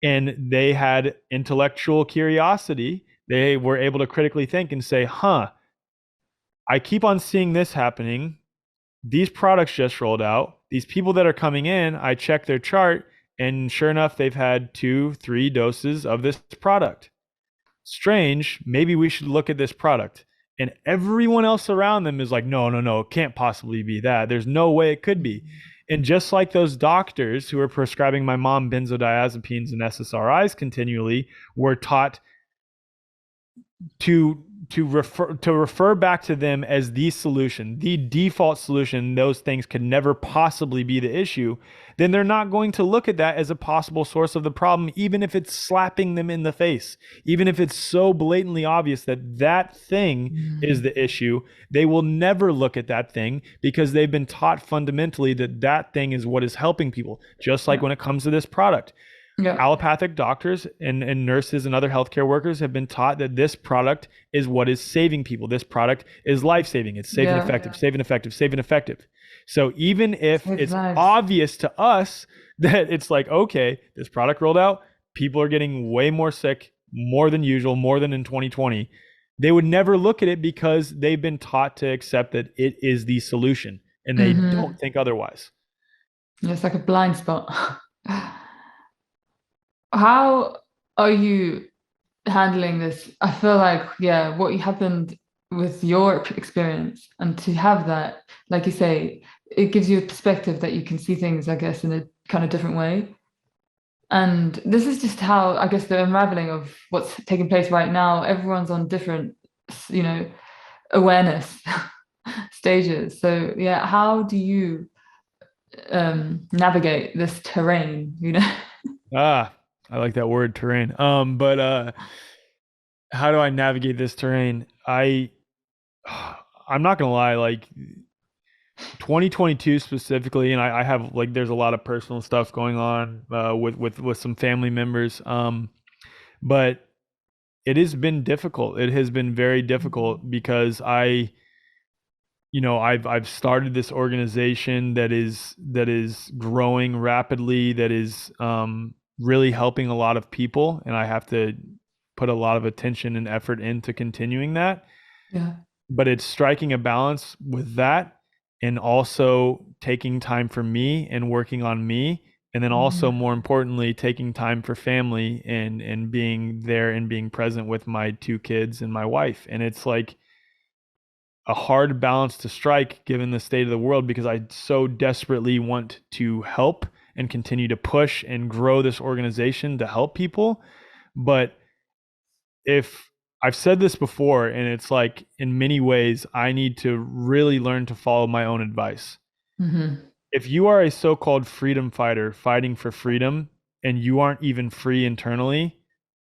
And they had intellectual curiosity. They were able to critically think and say, I keep on seeing this happening. These products just rolled out. These people that are coming in, I check their chart, and sure enough, they've had 2, 3 doses of this product. Strange. Maybe we should look at this product. And everyone else around them is like, no, no, no, it can't possibly be that. There's no way it could be. And just like those doctors who were prescribing my mom benzodiazepines and SSRIs continually were taught to refer back to them as the solution, the default solution, those things could never possibly be the issue, then they're not going to look at that as a possible source of the problem, even if it's slapping them in the face, even if it's so blatantly obvious that that thing is Mhm. the issue. They will never look at that thing because they've been taught fundamentally that that thing is what is helping people, just like Yeah. when it comes to this product. Yeah. Allopathic doctors and nurses and other healthcare workers have been taught that this product is what is saving people. This product is life saving. It's safe and Yeah. effective, safe and effective, safe and effective. So even if Saves it's lives. obvious to us that it's like, okay, this product rolled out, people are getting way more sick, more than usual, more than in 2020, they would never look at it because they've been taught to accept that it is the solution and they Hmm. don't think otherwise. It's like a blind spot. How are you handling this? I feel like, yeah, what happened with your experience, and to have that, like you say, it gives you a perspective that you can see things, I guess, in a kind of different way. And this is just how, I guess, the unraveling of what's taking place right now. Everyone's on different, you know, awareness stages. So, yeah, how do you navigate this terrain? Ah, I like that word, terrain. But how do I navigate this terrain? I'm not gonna lie, like 2022 specifically, and I have like there's a lot of personal stuff going on with some family members. But it has been difficult. It has been very difficult because I've started this organization that is growing rapidly, that is really helping a lot of people, and I have to put a lot of attention and effort into continuing that. Yeah. But it's striking a balance with that and also taking time for me and working on me, and then also more importantly taking time for family and being there and being present with my two kids and my wife. And it's like a hard balance to strike given the state of the world, because I so desperately want to help and continue to push and grow this organization to help people. But if I've said this before, and it's like in many ways, I need to really learn to follow my own advice. Mm-hmm. If you are a so-called freedom fighter fighting for freedom and you aren't even free internally,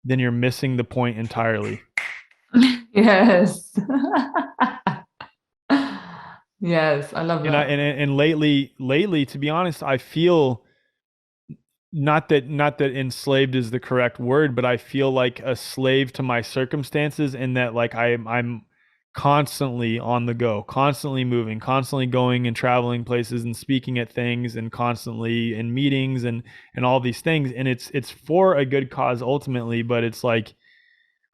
then you're missing the point entirely. Yes. Yes, I love And I that. and lately, to be honest, I feel not that enslaved is the correct word, but I feel like a slave to my circumstances, in that like I'm constantly on the go, constantly moving, constantly going and traveling places and speaking at things, and constantly in meetings and all these things. And it's for a good cause ultimately, but it's like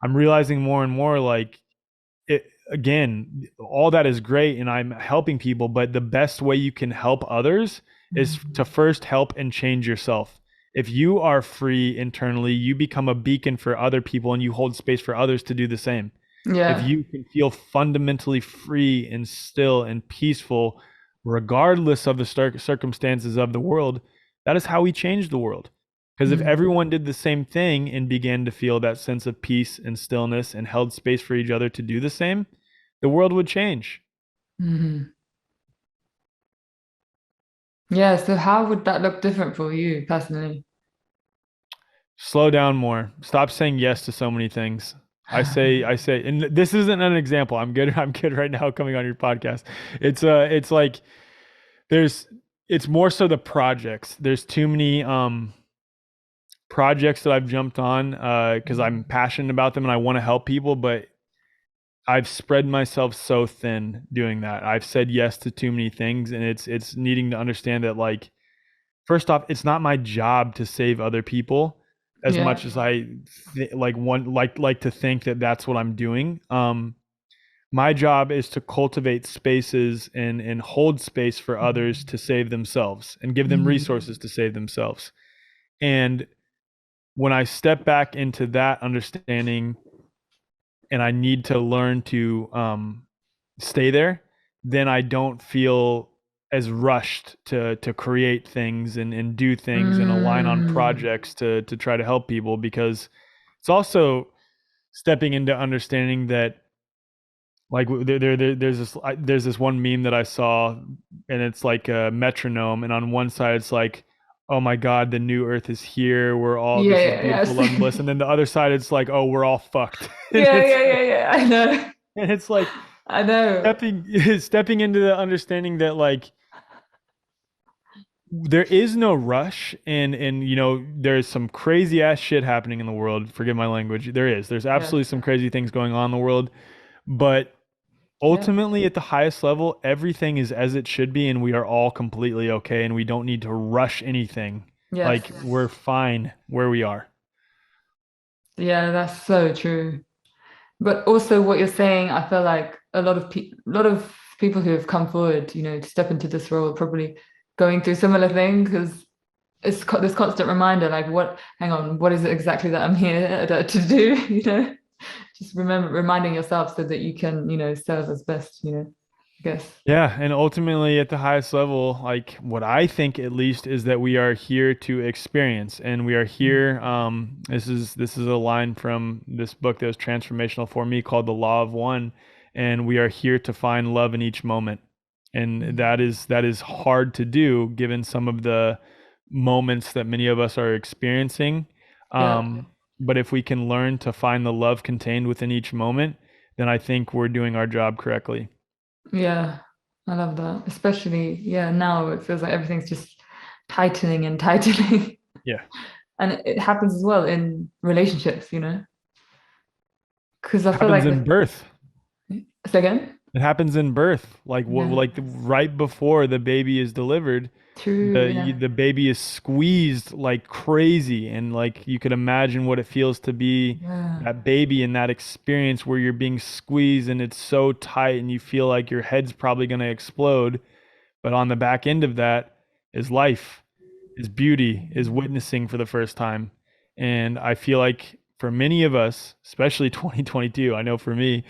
I'm realizing more and more like it again, all that is great and I'm helping people, but the best way you can help others is to first help and change yourself. If you are free internally, you become a beacon for other people and you hold space for others to do the same. If Yeah. you can feel fundamentally free and still and peaceful, regardless of the circumstances of the world, that is how we change the world. Because if Mm-hmm. everyone did the same thing and began to feel that sense of peace and stillness and held space for each other to do the same, the world would change. Mm-hmm. Yeah, so how would that look different for you personally? Slow down more. Stop saying yes to so many things. I say, and this isn't an example. I'm good. I'm good right now coming on your podcast. It's like there's, it's more so the projects. There's too many projects that I've jumped on because I'm passionate about them and I want to help people, but I've spread myself so thin doing that. I've said yes to too many things, and it's needing to understand that, like, first off, it's not my job to save other people as Yeah. much as I like to think that that's what I'm doing. My job is to cultivate spaces and hold space for others to save themselves and give them Mm-hmm. resources to save themselves. And when I step back into that understanding and I need to learn to stay there, then I don't feel as rushed to create things and do things and align on Mm. projects to try to help people, because it's also stepping into understanding that, like, there's this one meme that I saw, and it's like a metronome, and on one side it's like, oh my god, the new earth is here, we're all, Yeah, this is yeah, beautiful, love and yes. bliss, and then the other side it's like, oh, we're all fucked. and Yeah, it's yeah, yeah, yeah. I know. and it's like I know. stepping into the understanding that, like, there is no rush, and there's some crazy ass shit happening in the world, forgive my language, there's Yes. absolutely some crazy things going on in the world, but Yeah. ultimately at the highest level everything is as it should be, and we are all completely okay, and we don't need to rush anything. Yes. Like, we're fine where we are. Yeah, that's so true. But also what you're saying, I feel like a lot of people who have come forward, to step into this role are probably going through similar things because this constant reminder, like hang on, what is it exactly that I'm here to do? Just reminding yourself so that you can, serve as best, I guess. Yeah, and ultimately at the highest level, like, what I think at least is that we are here to experience, and we are here. This is a line from this book that was transformational for me called The Law of One, and we are here to find love in each moment, and that is hard to do given some of the moments that many of us are experiencing. Yeah. But if we can learn to find the love contained within each moment, then I think we're doing our job correctly. Yeah. I love that. Especially, yeah, now it feels like everything's just tightening and tightening. Yeah. And it happens as well in relationships, because I feel Happens like in birth. say again? It happens in birth. Like, what, Yeah. like right before the baby is delivered, True. the Yeah. the baby is squeezed like crazy, and like you could imagine what it feels to be Yeah. that baby in that experience where you're being squeezed and it's so tight and you feel like your head's probably going to explode. But on the back end of that is life, is beauty, is witnessing for the first time. And I feel like for many of us, especially 2022, I know for me,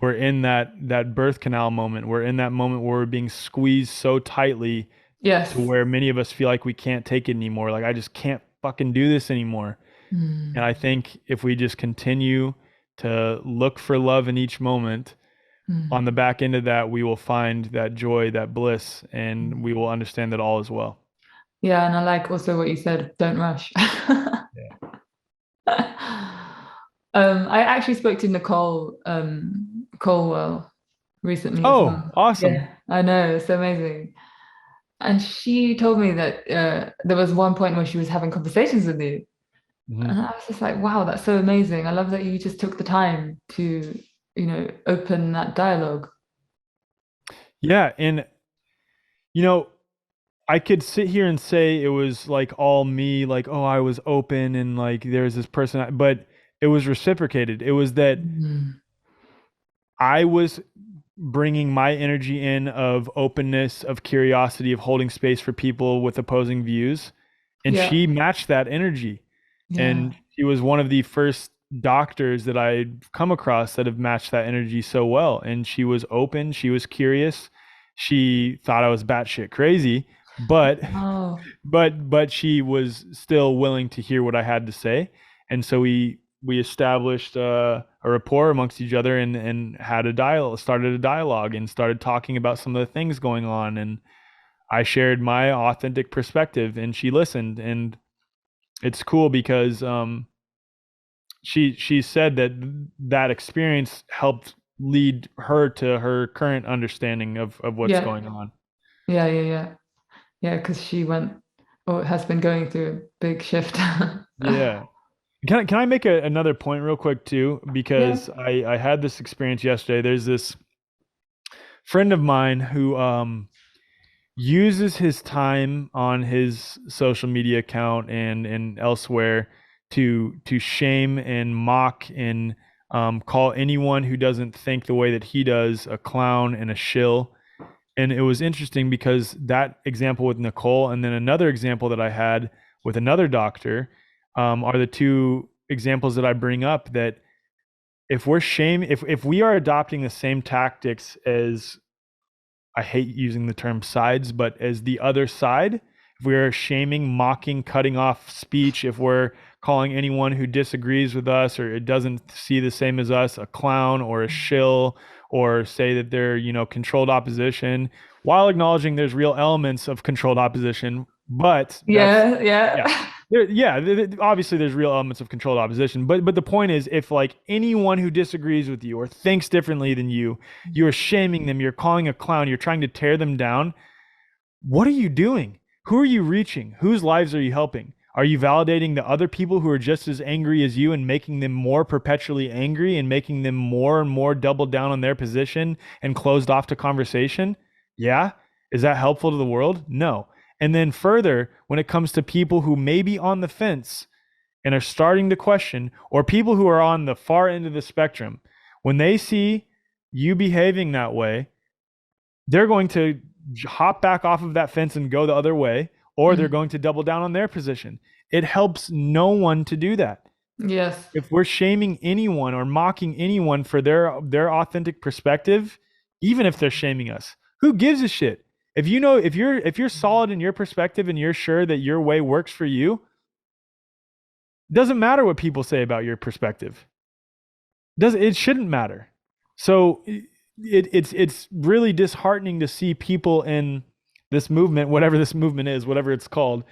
we're in that birth canal moment. We're in that moment where we're being squeezed so tightly to Yes. where many of us feel like we can't take it anymore. Like I just can't fucking do this anymore. And Mm. I think if we just continue to look for love in each moment, on Mm. the back end of that, we will find that joy, that bliss, and we will understand that all is well. Yeah, and I like also what you said, don't rush. Yeah. I actually spoke to Nicole Colwell recently as Oh, well. awesome. Yeah, I know, it's amazing. And she told me that there was one point where she was having conversations with you. Mhm. And I was just like, wow, that's so amazing. I love that you just took the time to, open that dialogue. Yeah. And, you know, I could sit here and say it was like all me, like, oh, I was open and like there's this person, but it was reciprocated. It was that Mm. I was bringing my energy in of openness, of curiosity, of holding space for people with opposing views. And Yeah, she matched that energy. yeah. And she was one of the first doctors that I'd come across that have matched that energy so well. And she was open, she was curious. She thought I was batshit crazy, but Oh, but she was still willing to hear what I had to say. And so we established a rapport amongst each other and had a dialogue, started a dialogue, and started talking about some of the things going on. And I shared my authentic perspective, and she listened. And it's cool because she said that that experience helped lead her to her current understanding of what's yeah, going on. yeah, yeah, yeah. Yeah, because she went or has been going through a big shift. Yeah. Can I make another point real quick too? Yeah. Because I had this experience yesterday. There's this friend of mine who uses his time on his social media account and elsewhere to shame and mock and call anyone who doesn't think the way that he does a clown and a shill. And it was interesting because that example with Nicole and then another example that I had with another doctor are the two examples that I bring up that if we are adopting the same tactics as, I hate using the term sides, but as the other side, if we're shaming, mocking, cutting off speech, if we're calling anyone who disagrees with us or it doesn't see the same as us a clown or a shill, or say that they're, controlled opposition, while acknowledging there's real elements of controlled opposition, but that's, Yeah, yeah. yeah. Obviously there's real elements of controlled opposition, but the point is, if like anyone who disagrees with you or thinks differently than you're shaming them, you're calling a clown, you're trying to tear them down. What are you doing? Who are you reaching? Whose lives are you helping? Are you validating the other people who are just as angry as you and making them more perpetually angry and making them more and more double down on their position and closed off to conversation? Yeah. Is that helpful to the world? No. And then further, when it comes to people who may be on the fence and are starting to question, or people who are on the far end of the spectrum, when they see you behaving that way, they're going to hop back off of that fence and go the other way, or they're Mm. going to double down on their position. It helps no one to do that. Yes. If we're shaming anyone or mocking anyone for their authentic perspective, even if they're shaming us, who gives a shit? If you're solid in your perspective and you're sure that your way works for you, it doesn't matter what people say about your perspective. It shouldn't matter. So it's really disheartening to see people in this movement, whatever this movement is, whatever it's called,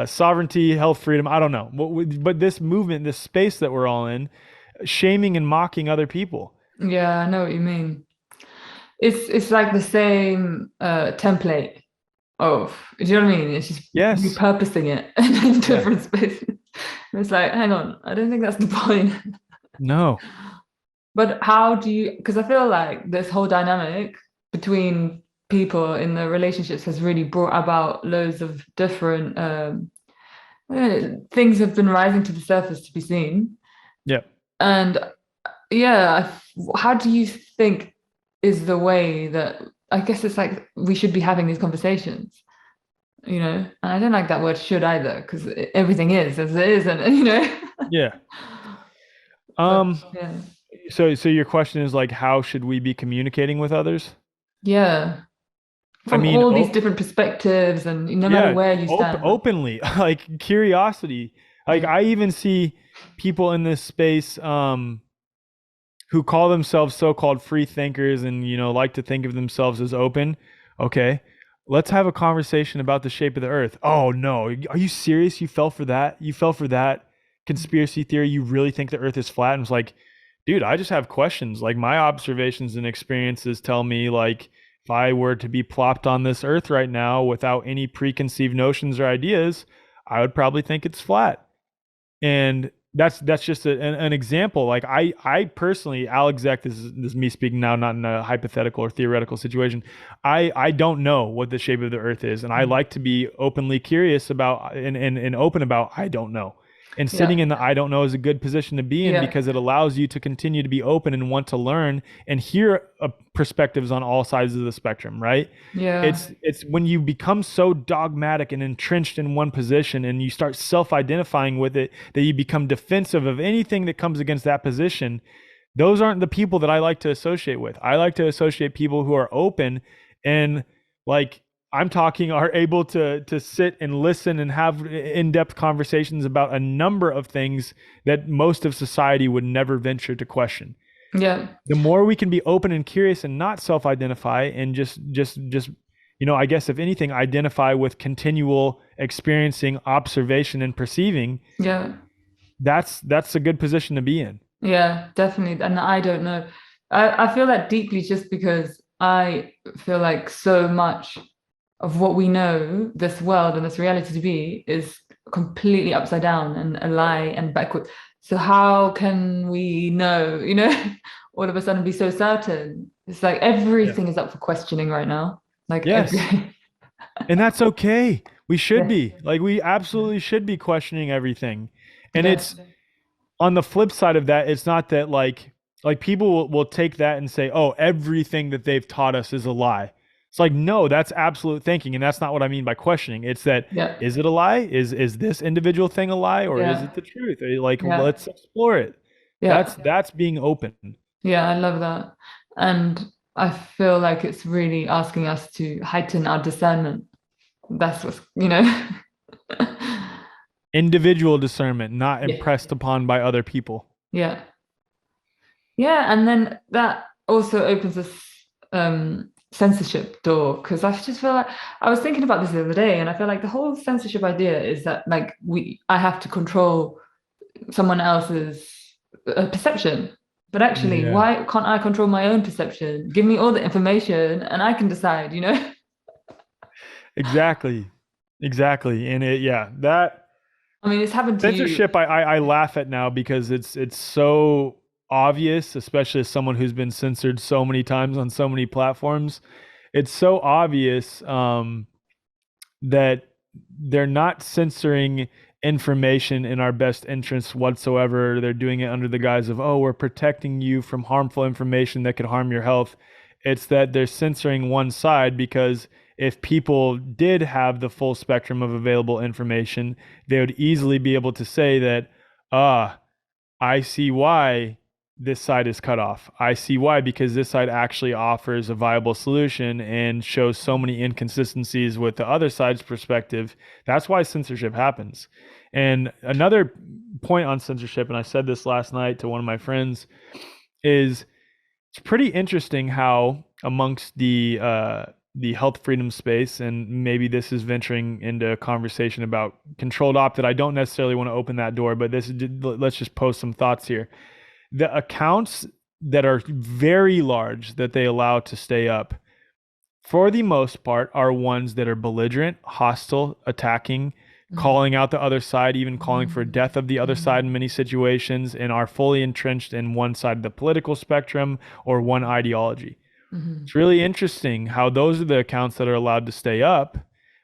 sovereignty, health, freedom. I don't know, but this movement, this space that we're all in, shaming and mocking other people. Yeah, I know what you mean. It's like the same template of, do you know what I mean? It's just Yes. repurposing it in Yeah. different spaces. It's like, hang on, I don't think that's the point. No. But how do you, because I feel like this whole dynamic between people in the relationships has really brought about loads of different things have been rising to the surface to be seen. Yeah. And yeah, how do you think is the way that I guess it's like we should be having these conversations, you know. And I don't like that word should either, because everything is as it is, and you know. Yeah. But Um, yeah, so your question is like, how should we be communicating with others? yeah, I from mean, all these different perspectives, and no matter yeah, where you stand. openly, like curiosity. Like Yeah, I even see people in this space, who call themselves so-called free thinkers and like to think of themselves as open. Okay, let's have a conversation about the shape of the earth. Oh no, are you serious? You fell for that? You fell for that conspiracy theory? You really think the earth is flat? And it's like, dude, I just have questions. Like my observations and experiences tell me, like, if I were to be plopped on this earth right now without any preconceived notions or ideas, I would probably think it's flat. And that's just an example. Like I personally, Alec Zeck, this is me speaking now, not in a hypothetical or theoretical situation. I don't know what the shape of the earth is, and I like to be openly curious about and open about I don't know. And sitting yeah, in the I don't know is a good position to be in, yeah, because it allows you to continue to be open and want to learn and hear perspectives on all sides of the spectrum, right? yeah, It's when you become so dogmatic and entrenched in one position and you start self-identifying with it, that you become defensive of anything that comes against that position. Those aren't the people that I like to associate with. I like to associate people who are open and, like I'm talking, are able to sit and listen and have in-depth conversations about a number of things that most of society would never venture to question. yeah, The more we can be open and curious and not self-identify and just I guess if anything, identify with continual experiencing, observation, and perceiving, yeah. that's a good position to be in. Yeah, definitely. And I don't know. I feel that deeply just because I feel like so much of what we know this world and this reality to be is completely upside down and a lie and backward. So how can we know, all of a sudden be so certain? It's like Yeah. everything is up for questioning right now. Like every Yes. And that's okay. We should yeah, be. Like we absolutely should be questioning everything. And yeah, it's on the flip side of that, it's not that like people will take that and say, "Oh, everything that they've taught us is a lie." It's like, no, that's absolute thinking, and that's not what I mean by questioning. It's that, yeah, is it a lie? Is this individual thing a lie, or is yeah, it the truth? Like, yeah, let's explore it. yeah. That's being open. Yeah, I love that. And I feel like it's really asking us to heighten our discernment. That's what's. Individual discernment, not Yeah. impressed upon by other people. Yeah. Yeah. And then that also opens this censorship door because I just feel like I was thinking about this the other day, and I feel like the whole censorship idea is that like I have to control someone else's perception. But actually, Yeah, why can't I control my own perception? Give me all the information and I can decide. exactly, exactly. And that I mean, it's happened to you. censorship, I laugh at now because it's so obvious, especially as someone who's been censored so many times on so many platforms. It's so obvious, that they're not censoring information in our best interests whatsoever. They're doing it under the guise of, oh, we're protecting you from harmful information that could harm your health. It's that they're censoring one side, because if people did have the full spectrum of available information, they would easily be able to say that, ah, I see why this side is cut off. I see why, because this side actually offers a viable solution and shows so many inconsistencies with the other side's perspective. That's why censorship happens. And another point on censorship, and I said this last night to one of my friends, is it's pretty interesting how amongst the health freedom space, and maybe this is venturing into a conversation about controlled op that I don't necessarily want to open that door, but let's just post some thoughts here. The accounts that are very large that they allow to stay up, for the most part, are ones that are belligerent, hostile, attacking, calling out the other side, even calling for death of the other side in many situations, and are fully entrenched in one side of the political spectrum or one ideology. Mhm. It's really interesting how those are the accounts that are allowed to stay up,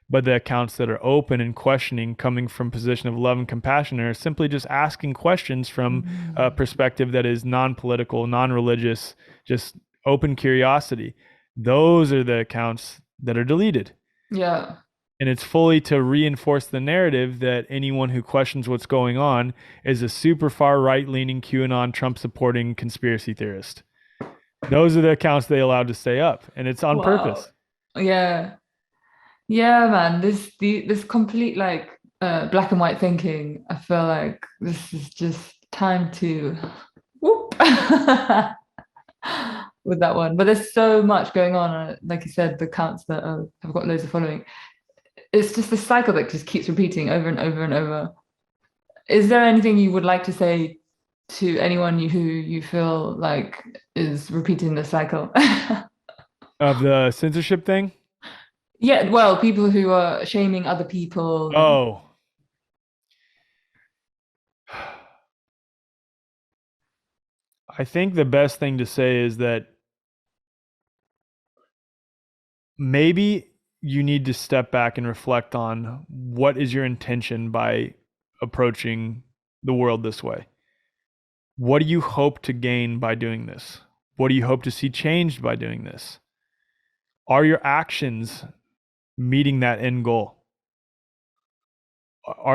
but the accounts that are open and questioning, coming from a position of love and compassion, are simply just asking questions from a Mhm. perspective that is non-political, non-religious, just open curiosity. those are the accounts that are deleted. Yeah. And it's fully to reinforce the narrative that anyone who questions what's going on is a super far right leaning QAnon Trump supporting conspiracy theorist. Those are the accounts they allowed to stay up, and it's on Wow. purpose. Yeah. Yeah, man. This complete like black and white thinking. I feel like this is just time to whoop with that one. But there's so much going on. Like you said, the accounts that have got loads of following. It's just a cycle that just keeps repeating over and over and over. Is there anything you would like to say to anyone who you feel like is repeating the cycle? Of the censorship thing? Yeah, well, people who are shaming other people and Oh, I think the best thing to say is that maybe you need to step back and reflect on what is your intention by approaching the world this way. What do you hope to gain by doing this? What do you hope to see changed by doing this? Are your actions meeting that end goal?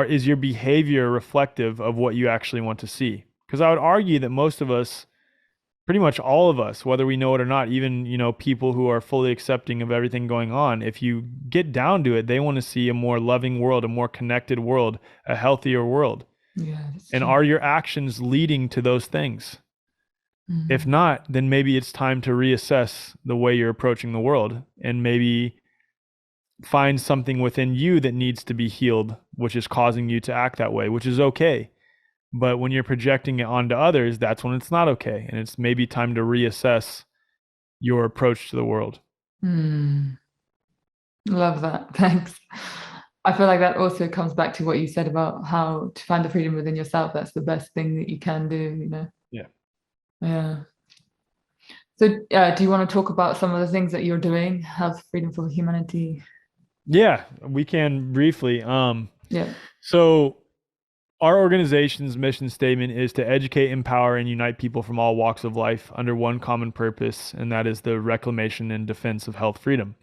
Is your behavior reflective of what you actually want to see? Because I would argue that most of us, pretty much all of us, whether we know it or not, even, people who are fully accepting of everything going on, if you get down to it, they want to see a more loving world, a more connected world, a healthier world. yeah, that's And true. are your actions leading to those things? If Mm. not, then maybe it's time to reassess the way you're approaching the world and maybe find something within you that needs to be healed, which is causing you to act that way, which is okay. But when you're projecting it onto others, that's when it's not okay. And it's maybe time to reassess your approach to the world. Mm. Love that. Thanks. I feel like that also comes back to what you said about how to find the freedom within yourself. That's the best thing that you can do. Yeah. Yeah. So, do you want to talk about some of the things that you're doing? Health, freedom for humanity. Yeah, we can briefly. Yeah. So our organization's mission statement is to educate, empower, and unite people from all walks of life under one common purpose, and that is the reclamation and defense of health freedom.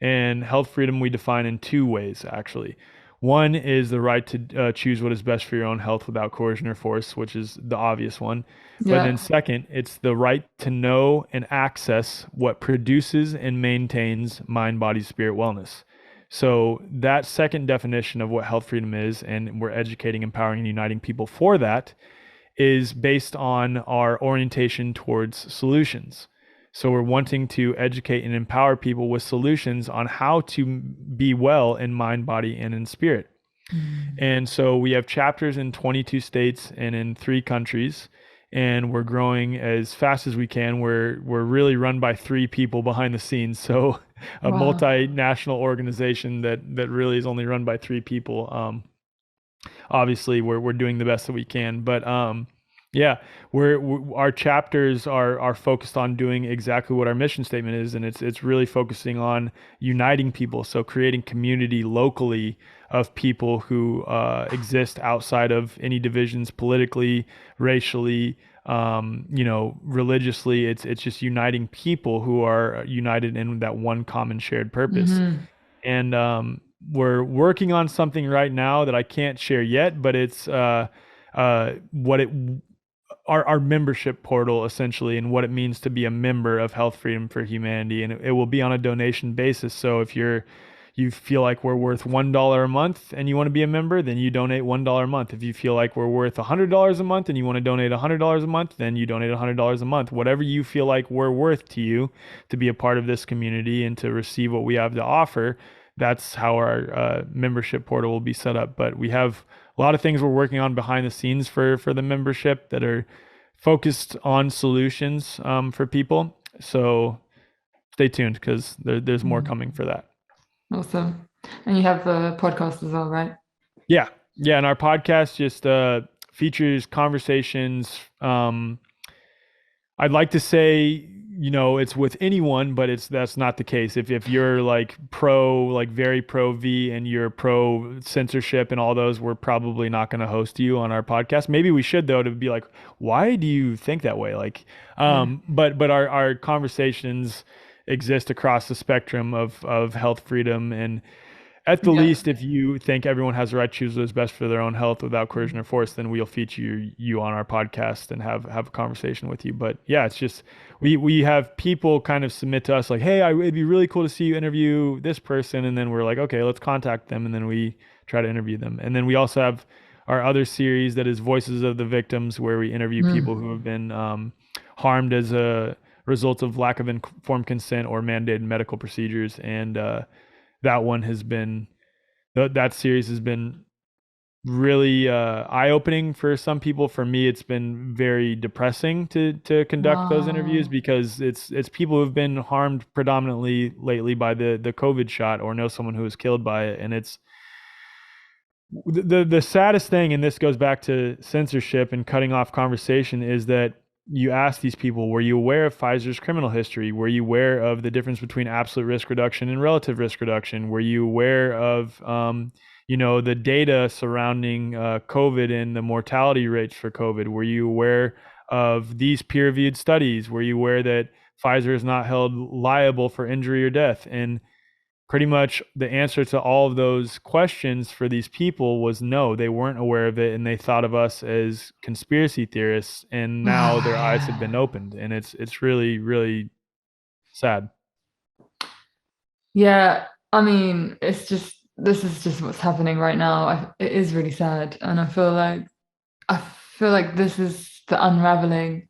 And health freedom we define in two ways, actually. One is the right to choose what is best for your own health without coercion or force, which is the obvious one. But then, Yeah. second, it's the right to know and access what produces and maintains mind, body, spirit wellness. So, that second definition of what health freedom is, and we're educating, empowering, and uniting people for that, is based on our orientation towards solutions. So we're wanting to educate and empower people with solutions on how to be well in mind, body, and in spirit. Mm. And so we have chapters in 22 states and in 3 countries, and we're growing as fast as we can. We're really run by 3 people behind the scenes, so a Wow. multinational organization that really is only run by 3 people. Obviously we're doing the best that we can, but yeah, our chapters are focused on doing exactly what our mission statement is, and it's really focusing on uniting people, so creating community locally of people who exist outside of any divisions politically, racially, religiously. It's just uniting people who are united in that one common shared purpose. Hmm. And we're working on something right now that I can't share yet, but it's what it our membership portal essentially, and what it means to be a member of Health Freedom for Humanity, and it will be on a donation basis. So if you feel like we're worth $1 a month and you want to be a member, then you donate $1 a month. If you feel like we're worth $100 a month and you want to donate $100 a month, then you donate $100 a month. Whatever you feel like we're worth to you to be a part of this community and to receive what we have to offer, that's how our membership portal will be set up. But we have a lot of things we're working on behind the scenes for the membership that are focused on solutions for people. So stay tuned because there's more Mm. coming for that. Awesome. And you have the podcast as well, right? Yeah. Yeah. And our podcast just features conversations. I'd like to say, it's with anyone, but that's not the case. If you're like very pro V, and you're pro censorship and all those, we're probably not going to host you on our podcast. Maybe we should, though, to be like, why do you think that way? Like, Yeah. but our conversations exist across the spectrum of health freedom. And at the Yeah. least, if you think everyone has the right to choose what is best for their own health without coercion or force, then we'll feature you on our podcast and have a conversation with you. But yeah, it's just we have people kind of submit to us like, hey, it'd be really cool to see you interview this person, and then we're like, okay, let's contact them, and then we try to interview them. And then we also have our other series that is Voices of the Victims, where we interview people Mm. who have been harmed as a result of lack of informed consent or mandated medical procedures. And that one has been that series has been really eye-opening for some people. For me, it's been very depressing to conduct those interviews, Wow. because it's people who've been harmed predominantly lately by the COVID shot, or know someone who was killed by it. And it's the saddest thing, and this goes back to censorship and cutting off conversation, is that you ask these people, were you aware of Pfizer's criminal history? Were you aware of the difference between absolute risk reduction and relative risk reduction? Were you aware of the data surrounding COVID and the mortality rates for COVID? Were you aware of these peer-reviewed studies? Were you aware that Pfizer is not held liable for injury or death? And pretty much the answer to all of those questions for these people was no. They weren't aware of it, and they thought of us as conspiracy theorists, and now their eyes have been Yeah. opened. And it's really, really sad. Yeah, I mean, this is just what's happening right now. It is really sad, and I feel like this is the unraveling.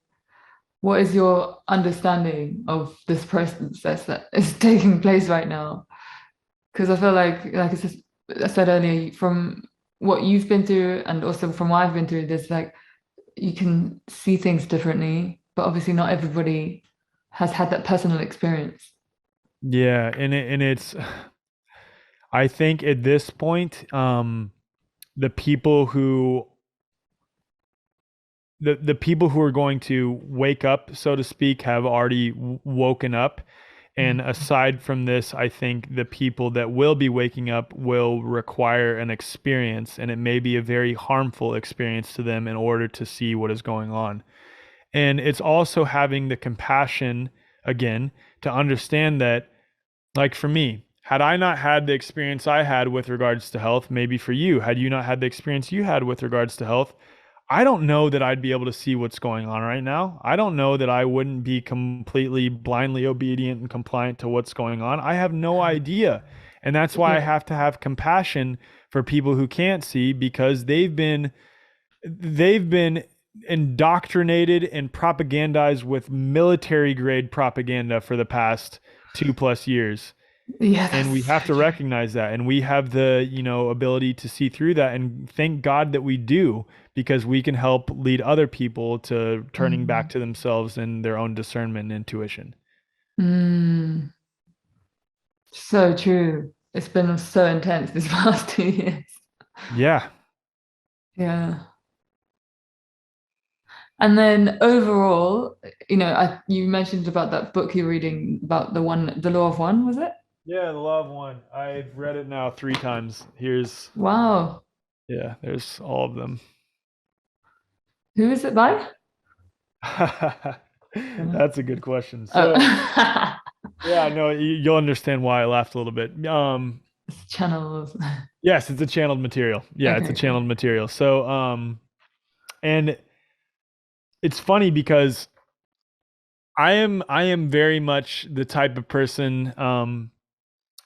What is your understanding of this process that is taking place right now? Because I feel like I said earlier, from what you've been through and also from what I've been through, there's like you can see things differently, but obviously not everybody has had that personal experience. Yeah, and it's I think at this point, the people who the people who are going to wake up, so to speak, have already woken up. And aside from this, I think the people that will be waking up will require an experience, and it may be a very harmful experience to them in order to see what is going on. And it's also having the compassion, again, to understand that, like for me, had I not had the experience I had with regards to health, maybe for you, had you not had the experience you had with regards to health, I don't know that I'd be able to see what's going on right now. I don't know that I wouldn't be completely blindly obedient and compliant to what's going on. I have no idea. And that's why I Yeah. have to have compassion for people who can't see, because they've been indoctrinated and propagandized with military grade propaganda for the past 2+ years. Yeah, And that's we so have to true. recognize that, and we have the ability to see through that, and thank God that we do, because we can help lead other people to turning back Mm. to themselves and their own discernment and intuition. Mm. So true. It's been so intense this past 2 years. Yeah. Yeah. And then overall, you mentioned about that book you're reading about the law of one, was it? Yeah, the Love One. I've read it now 3 times. Here's Wow. Yeah, there's all of them. Who is it by? That's a good question. So, Oh, yeah, no, you'll understand why I laughed a little bit. it's channels. Yes, it's a channeled material. Yeah, it's a Okay, channeled cool. material. So, and it's funny because I am very much the type of person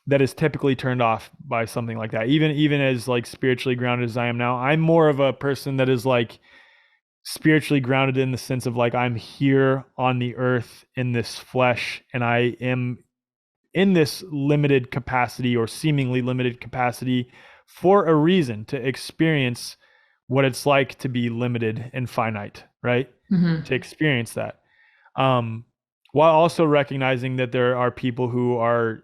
that is typically turned off by something like that. Even as like spiritually grounded as I am now, I'm more of a person that is like spiritually grounded in the sense of like I'm here on the earth in this flesh, and I am in this limited capacity, or seemingly limited capacity, for a reason, to experience what it's like to be limited and finite, right? To Hmm. experience that. Um, while also recognizing that there are people who are,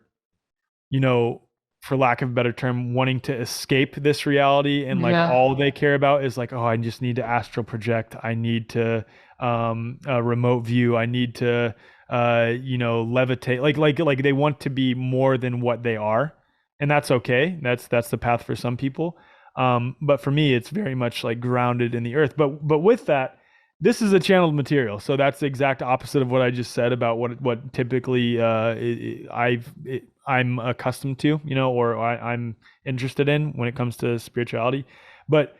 you know, for lack of a better term, wanting to escape this reality, and like Yeah. all they care about is like, oh, I just need to astral project. I need to remote view. I need to levitate. Like they want to be more than what they are, and that's okay. That's the path for some people. But for me, it's very much like grounded in the earth. But with that, this is a channeled material, so that's the exact opposite of what I just said about what typically I'm accustomed to, or I'm interested in when it comes to spirituality. But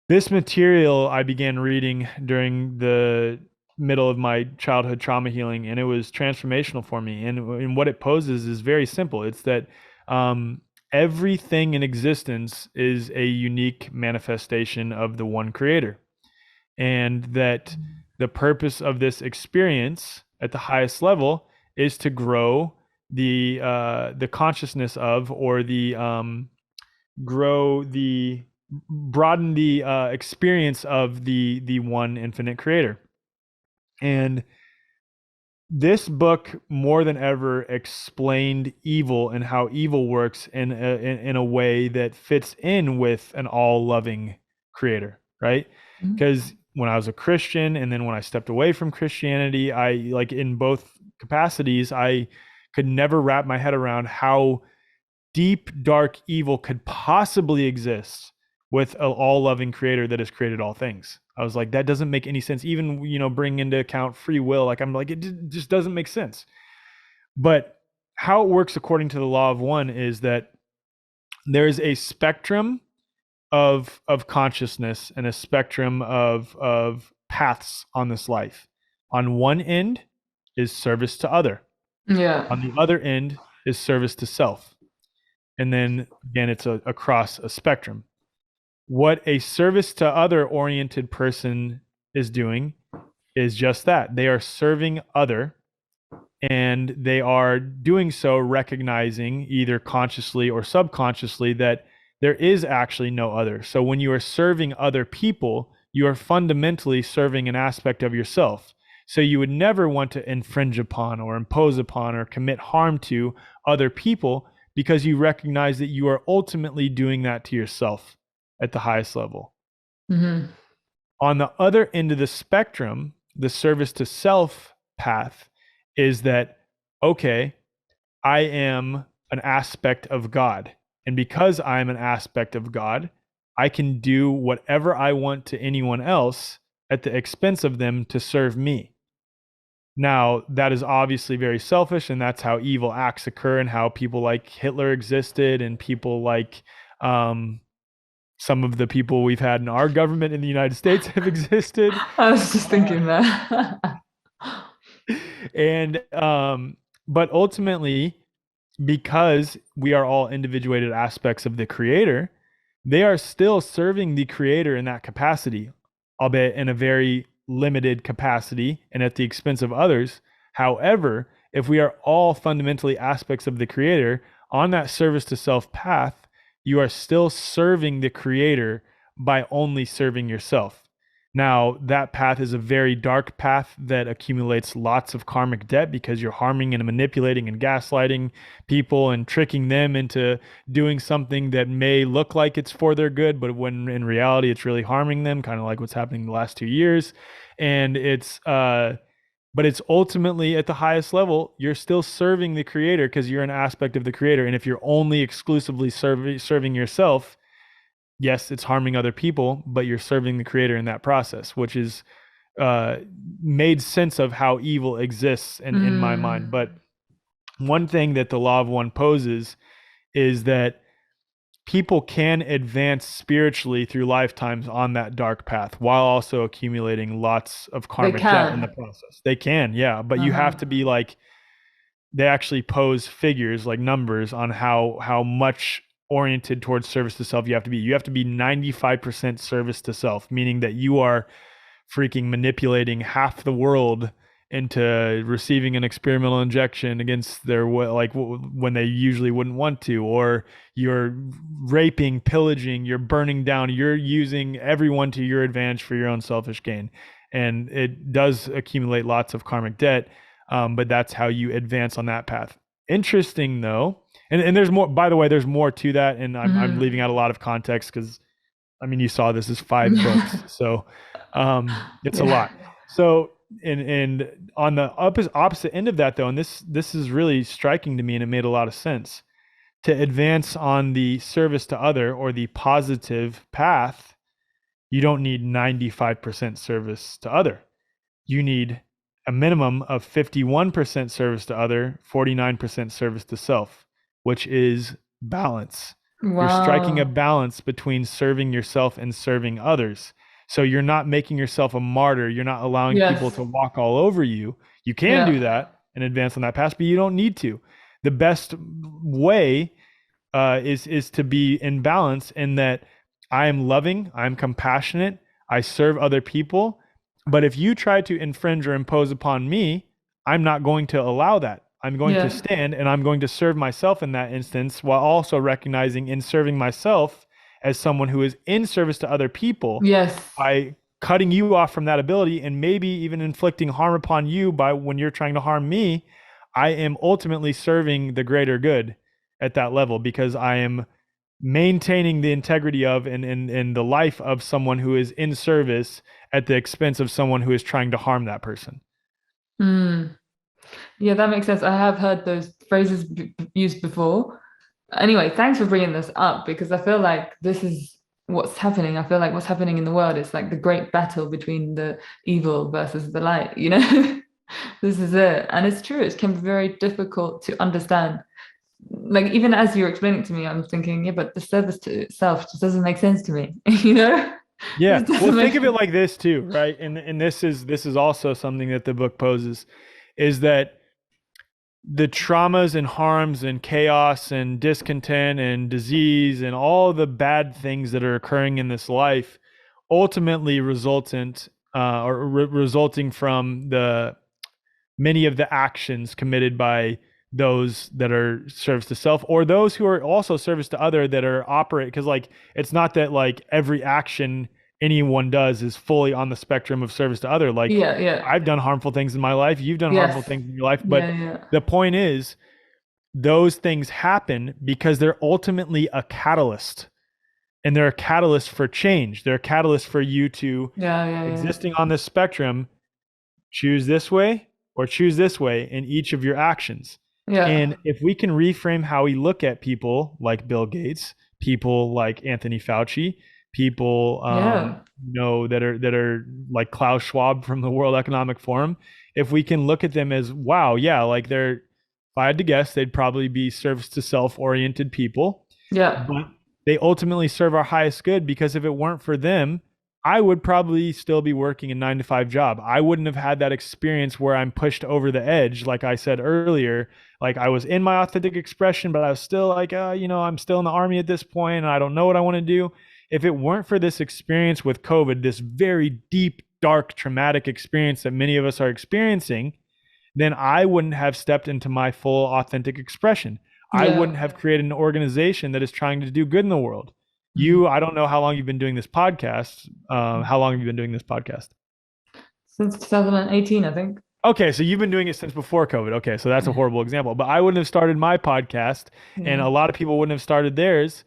this material I began reading during the middle of my childhood trauma healing, and it was transformational for me. And what it poses is very simple. It's that um, everything in existence is a unique manifestation of the one creator, and that the purpose of this experience at the highest level is to grow the consciousness of, or the grow the broaden the experience of the one infinite creator. And this book more than ever explained evil and how evil works in a way that fits in with an all-loving creator, right? Because when I was a Christian, and then when I stepped away from Christianity, I, like, in both capacities, I could never wrap my head around how deep, dark evil could possibly exist with an all-loving creator that has created all things. I was like, that doesn't make any sense. Even, bring into account free will. Like, I'm like, it just doesn't make sense. But how it works according to the law of one is that there's a spectrum of consciousness and a spectrum of paths on this life. On one end is service to other. Yeah. On the other end is service to self. And then again, it's across a spectrum. What a service to other oriented person is doing is just that. They are serving other, and they are doing so recognizing, either consciously or subconsciously, that there is actually no other. So when you are serving other people, you are fundamentally serving an aspect of yourself. So you would never want to infringe upon or impose upon or commit harm to other people, because you recognize that you are ultimately doing that to yourself at the highest level. Mm-hmm. On the other end of the spectrum, the service to self path is that, okay, I am an aspect of God. And because I'm an aspect of God, I can do whatever I want to anyone else at the expense of them to serve me. Now, that is obviously very selfish, and that's how evil acts occur, and how people like Hitler existed, and people like some of the people we've had in our government in the United States have existed. I was just thinking that. And but ultimately, because we are all individuated aspects of the creator, they are still serving the creator in that capacity, albeit in a very limited capacity and at the expense of others. However, if we are all fundamentally aspects of the creator on that service to self path, you are still serving the creator by only serving yourself. Now, that path is a very dark path that accumulates lots of karmic debt, because you're harming and manipulating and gaslighting people and tricking them into doing something that may look like it's for their good, but when in reality it's really harming them, kind of like what's happening in the last 2 years. And but it's ultimately, at the highest level, you're still serving the creator because you're an aspect of the creator. And if you're only exclusively serving yourself, yes, it's harming other people, but you're serving the creator in that process, which is made sense of how evil exists in my mind. But one thing that the law of one poses is that people can advance spiritually through lifetimes on that dark path while also accumulating lots of karmic debt in the process. They can, yeah, but you have to be like, they actually pose figures, like numbers, on how much oriented towards service to self you have to be. You have to be 95% service to self, meaning that you are freaking manipulating half the world into receiving an experimental injection against their will, like when they usually wouldn't want to, or you're raping, pillaging, you're burning down, you're using everyone to your advantage for your own selfish gain. And it does accumulate lots of karmic debt, but that's how you advance on that path. Interesting though, and there's more, by the way, there's more to that, and I'm leaving out a lot of context because, I mean, you saw this is 5 books, so it's a lot. So, and on the opposite end of that though, and this is really striking to me, and it made a lot of sense, to advance on the service to other, or the positive path, you don't need 95% service to other. You need a minimum of 51% service to other, 49% service to self, which is balance. You're striking a Wow. balance between serving yourself and serving others. So you're not making yourself a martyr. You're not allowing people Yes. to walk all over you. You can do Yeah. that and advance on that path, but you don't need to. The best way is to be in balance in that I am loving, I'm compassionate, I serve other people. But if you try to infringe or impose upon me, I'm not going to allow that. I'm going to Yeah. stand and I'm going to serve myself in that instance while also recognizing in serving myself as someone who is in service to other people Yes. by cutting you off from that ability and maybe even inflicting harm upon you by when you're trying to harm me, I am ultimately serving the greater good at that level because I am maintaining the integrity of and the life of someone who is in service at the expense of someone who is trying to harm that person. Hmm. Yeah, that makes sense. I have heard those phrases used before. Anyway, thanks for bringing this up because I feel like this is what's happening. I feel like what's happening in the world is like the great battle between the evil versus the light, you know? This is it. And it's true, it can be very difficult to understand. Like, even as you're explaining to me, I'm thinking, yeah, but the service to itself just doesn't make sense to me, you know? This Yeah. Well, doesn't think make of it like this too, right? And this is also something that the book poses is that the traumas and harms and chaos and discontent and disease and all the bad things that are occurring in this life ultimately resulting from the many of the actions committed by those that are service to self or those who are also service to other that are operate because like it's not that like every action anyone does is fully on the spectrum of service to other. Like Yeah, yeah. I've done harmful things in my life, you've done harmful Yes. things in your life, Yeah, but yeah. the point is those things happen because they're ultimately a catalyst, and they're a catalyst for change. They're a catalyst for you to Yeah, yeah, yeah. existing on this spectrum, choose this way or choose this way in each of your actions. And Yeah. if we can reframe how we look at people like Bill Gates, people like Anthony Fauci, people Yeah. that are like Klaus Schwab from the World Economic Forum, if we can look at them as wow, yeah, like they're, if I had to guess, they'd probably be service to self oriented people, Yeah. but they ultimately serve our highest good because if it weren't for them, I would probably still be working a 9 to 5 job. I wouldn't have had that experience where I'm pushed over the edge, like I said earlier. Like I was in my authentic expression, but I was still like, I'm still in the army at this point and I don't know what I want to do. If it weren't for this experience with COVID, this very deep, dark, traumatic experience that many of us are experiencing, then I wouldn't have stepped into my full authentic expression. I wouldn't Yeah. have created an organization that is trying to do good in the world. Mhm. I don't know how long you've been doing this podcast. How long have you been doing this podcast? Since 2018, I think. Okay, so you've been doing it since before COVID. Okay, so that's a Yeah. horrible example. But I wouldn't have started my podcast, and Yeah. a lot of people wouldn't have started theirs.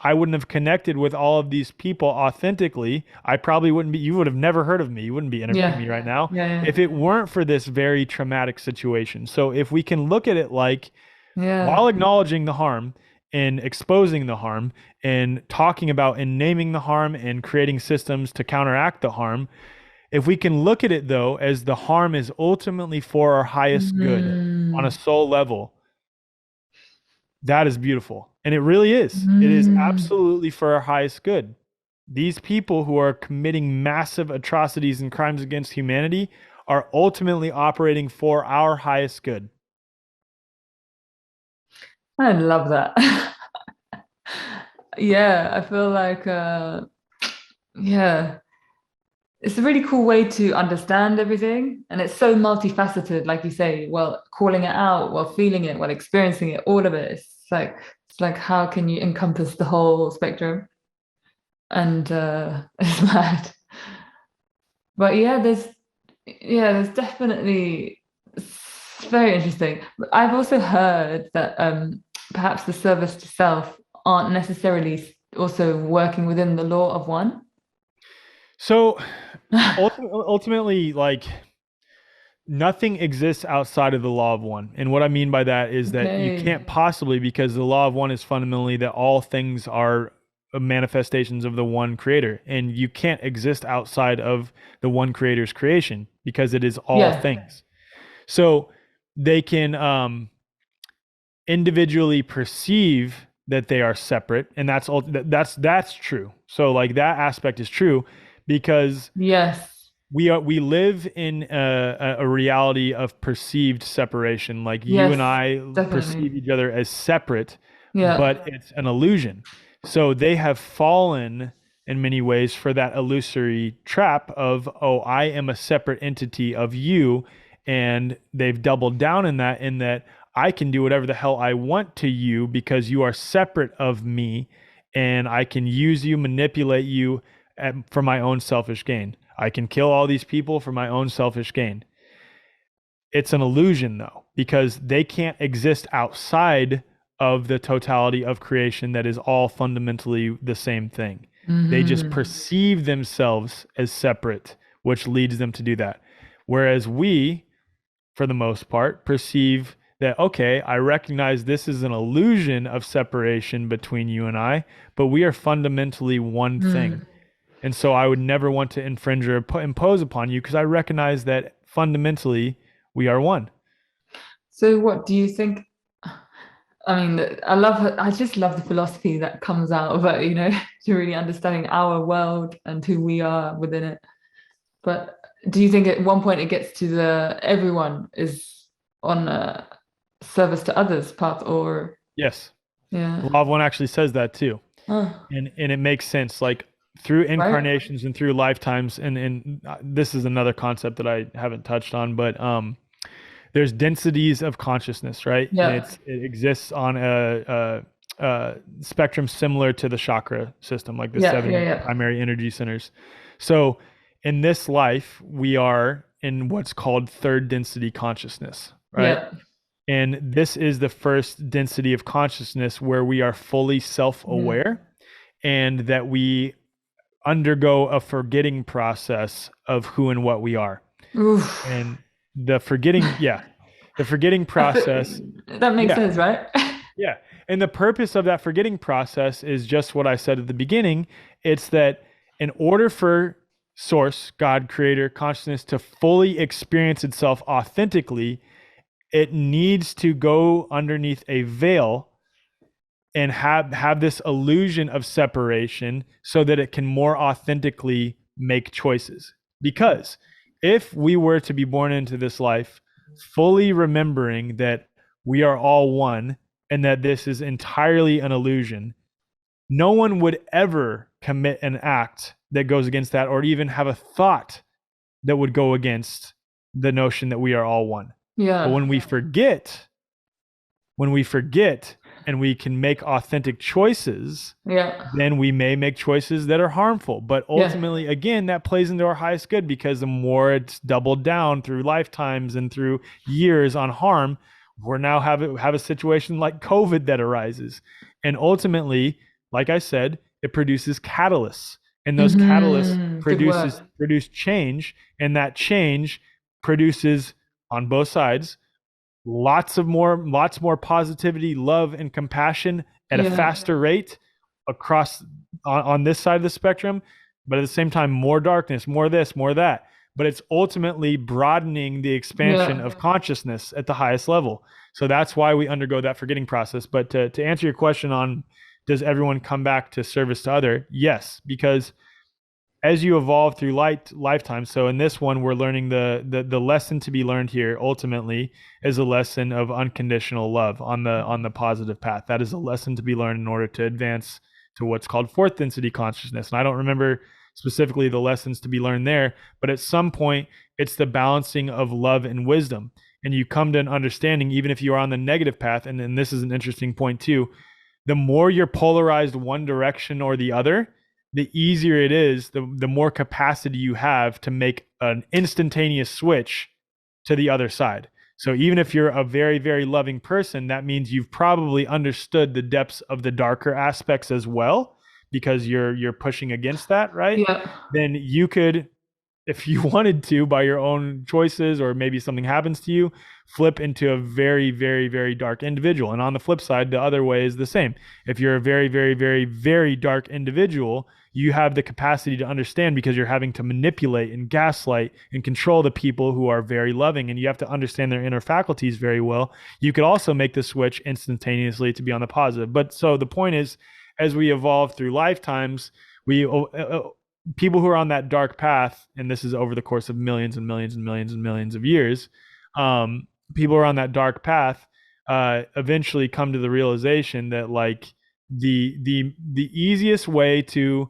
I wouldn't have connected with all of these people authentically. I probably wouldn't be, you would have never heard of me. You wouldn't be interviewing me Yeah. right now Yeah. if it weren't for this very traumatic situation. So if we can look at it like while Yeah. acknowledging the harm and exposing the harm and talking about and naming the harm and creating systems to counteract the harm, if we can look at it though as the harm is ultimately for our highest good on a Mm. soul level, that is beautiful. And it really is. It is Mm. absolutely for our highest good. These people who are committing massive atrocities and crimes against humanity are ultimately operating for our highest good. I love that. Yeah, I feel like yeah, it's a really cool way to understand everything. And it's so multifaceted, like you say, well, calling it out, while feeling it, while experiencing it, all of it. It's like how can you encompass the whole spectrum? And it's mad. But yeah, there's definitely it's very interesting. But I've also heard that perhaps the service to self aren't necessarily also working within the law of one. So ultimately, like nothing exists outside of the law of one. And what I mean by that is that you Okay. can't possibly, because the law of one is fundamentally that all things are manifestations of the one creator, and you can't exist outside of the one creator's creation because it is all Yeah. things. So they can individually perceive that they are separate, and that's true. So like that aspect is true because Yes. we live in a reality of perceived separation. Like you and Yes. I Definitely. perceive each other as separate, Yeah. but it's an illusion. So they have fallen in many ways for that illusory trap of, oh, I am a separate entity of you. And they've doubled down in that I can do whatever the hell I want to you because you are separate of me, and I can use you, manipulate you for my own selfish gain. I can kill all these people for my own selfish gain. It's an illusion, though, because they can't exist outside of the totality of creation that is all fundamentally the same thing. They just Hmm. perceive themselves as separate, which leads them to do that. Whereas we, for the most part, perceive that, okay, I recognize this is an illusion of separation between you and I, but we are fundamentally one thing. Mm. And so I would never want to infringe or impose upon you because I recognize that fundamentally we are one. So what do you think? I mean, I just love the philosophy that comes out of it, to really understanding our world and who we are within it. But do you think at one point it gets to the everyone is on a service to others path, or Yes. yeah? Law of One actually says that too. Oh, And it makes sense. Like through right? incarnations and through lifetimes, and this is another concept that I haven't touched on, but there's densities of consciousness, right? And Yeah, it exists on a spectrum similar to the chakra system, like the yeah, yeah, seven yeah, primary energy centers. So in this life, we are in what's called third density consciousness, right? yeah. And this is the first density of consciousness where we are fully Mm. self-aware and that we undergo a forgetting process of who and what we are. Oof. And the forgetting, yeah, the forgetting process, That makes yeah, sense, right? yeah. And the purpose of that forgetting process is just what I said at the beginning. It's that in order for source, God, creator, consciousness to fully experience itself authentically, it needs to go underneath a veil and have this illusion of separation so that it can more authentically make choices. Because if we were to be born into this life fully remembering that we are all one and that this is entirely an illusion, no one would ever commit an act that goes against that or even have a thought that would go against the notion that we are all one. But Yeah, when we forget and we can make authentic choices, yeah, then we may make choices that are harmful. But yeah. ultimately, again, that plays into our highest good because the more it's doubled down through lifetimes and through years on harm, we're now have a situation like COVID that arises. And ultimately, like I said, it produces catalysts. And those catalysts Good word. produce change, and that change produces on both sides lots more positivity, love, and compassion at a Yeah, faster rate across on this side of the spectrum, but at the same time more darkness, more this, more that. But it's ultimately broadening the expansion yeah. of consciousness at the highest level. So that's why we undergo that forgetting process. But to answer your question on does everyone come back to service to other, yes, because as you evolve through lifetime. So in this one, we're learning the lesson to be learned here ultimately is a lesson of unconditional love on the positive path. That is a lesson to be learned in order to advance to what's called fourth density consciousness. And I don't remember specifically the lessons to be learned there, but at some point it's the balancing of love and wisdom. And you come to an understanding, even if you are on the negative path, and this is an interesting point too, the more you're polarized one direction or the other, the easier it is, the more capacity you have to make an instantaneous switch to the other side. So even if you're a very, very loving person, that means you've probably understood the depths of the darker aspects as well, because you're pushing against that, right? Yeah. Then you could if you wanted to, by your own choices, or maybe something happens to you, flip into a very, very, very dark individual. And on the flip side, the other way is the same. If you're a very, very, very, very dark individual, you have the capacity to understand, because you're having to manipulate and gaslight and control the people who are very loving, and you have to understand their inner faculties very well. You could also make the switch instantaneously to be on the positive. But so the point is, as we evolve through lifetimes, we people who are on that dark path, and this is over the course of millions and millions and millions and millions of years, people who are on that dark path eventually come to the realization that, like, the easiest way to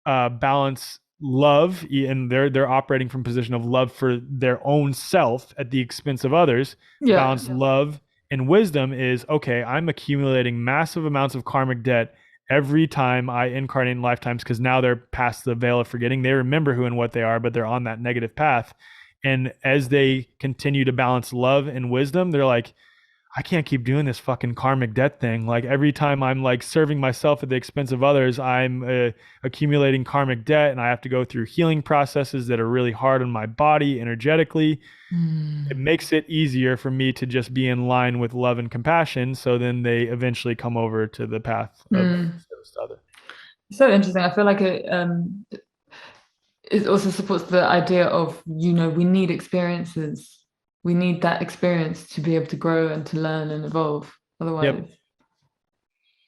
balance love, and they're operating from a position of love for their own self at the expense of others, Yeah. balance love and wisdom is, okay, I'm accumulating massive amounts of karmic debt every time I incarnate in lifetimes, because now they're past the veil of forgetting. They remember who and what they are, but they're on that negative path. And as they continue to balance love and wisdom, they're like, I can't keep doing this fucking karmic debt thing. Like, every time I'm like serving myself at the expense of others, I'm accumulating karmic debt, and I have to go through healing processes that are really hard on my body energetically. It makes it easier for me to just be in line with love and compassion. So then they eventually come over to the path of service to other. So interesting. I feel like it also supports the idea of, we need experiences. We need that experience to be able to grow and to learn and evolve. Otherwise, Yep.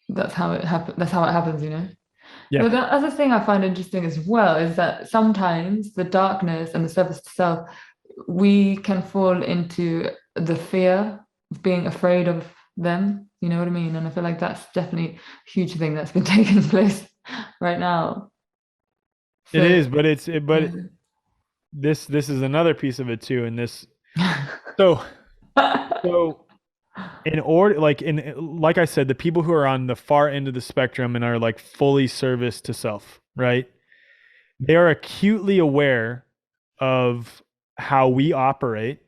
that's how it happens. That's how it happens, Yeah. But the other thing I find interesting as well is that sometimes the darkness and the service to self, we can fall into the fear of being afraid of them. You know what I mean? And I feel like that's definitely a huge thing that's been taking place right now. It So, is, but this is another piece of it too. And this, so so in order, like I said, the people who are on the far end of the spectrum and are like fully service to self, right? They are acutely aware of how we operate,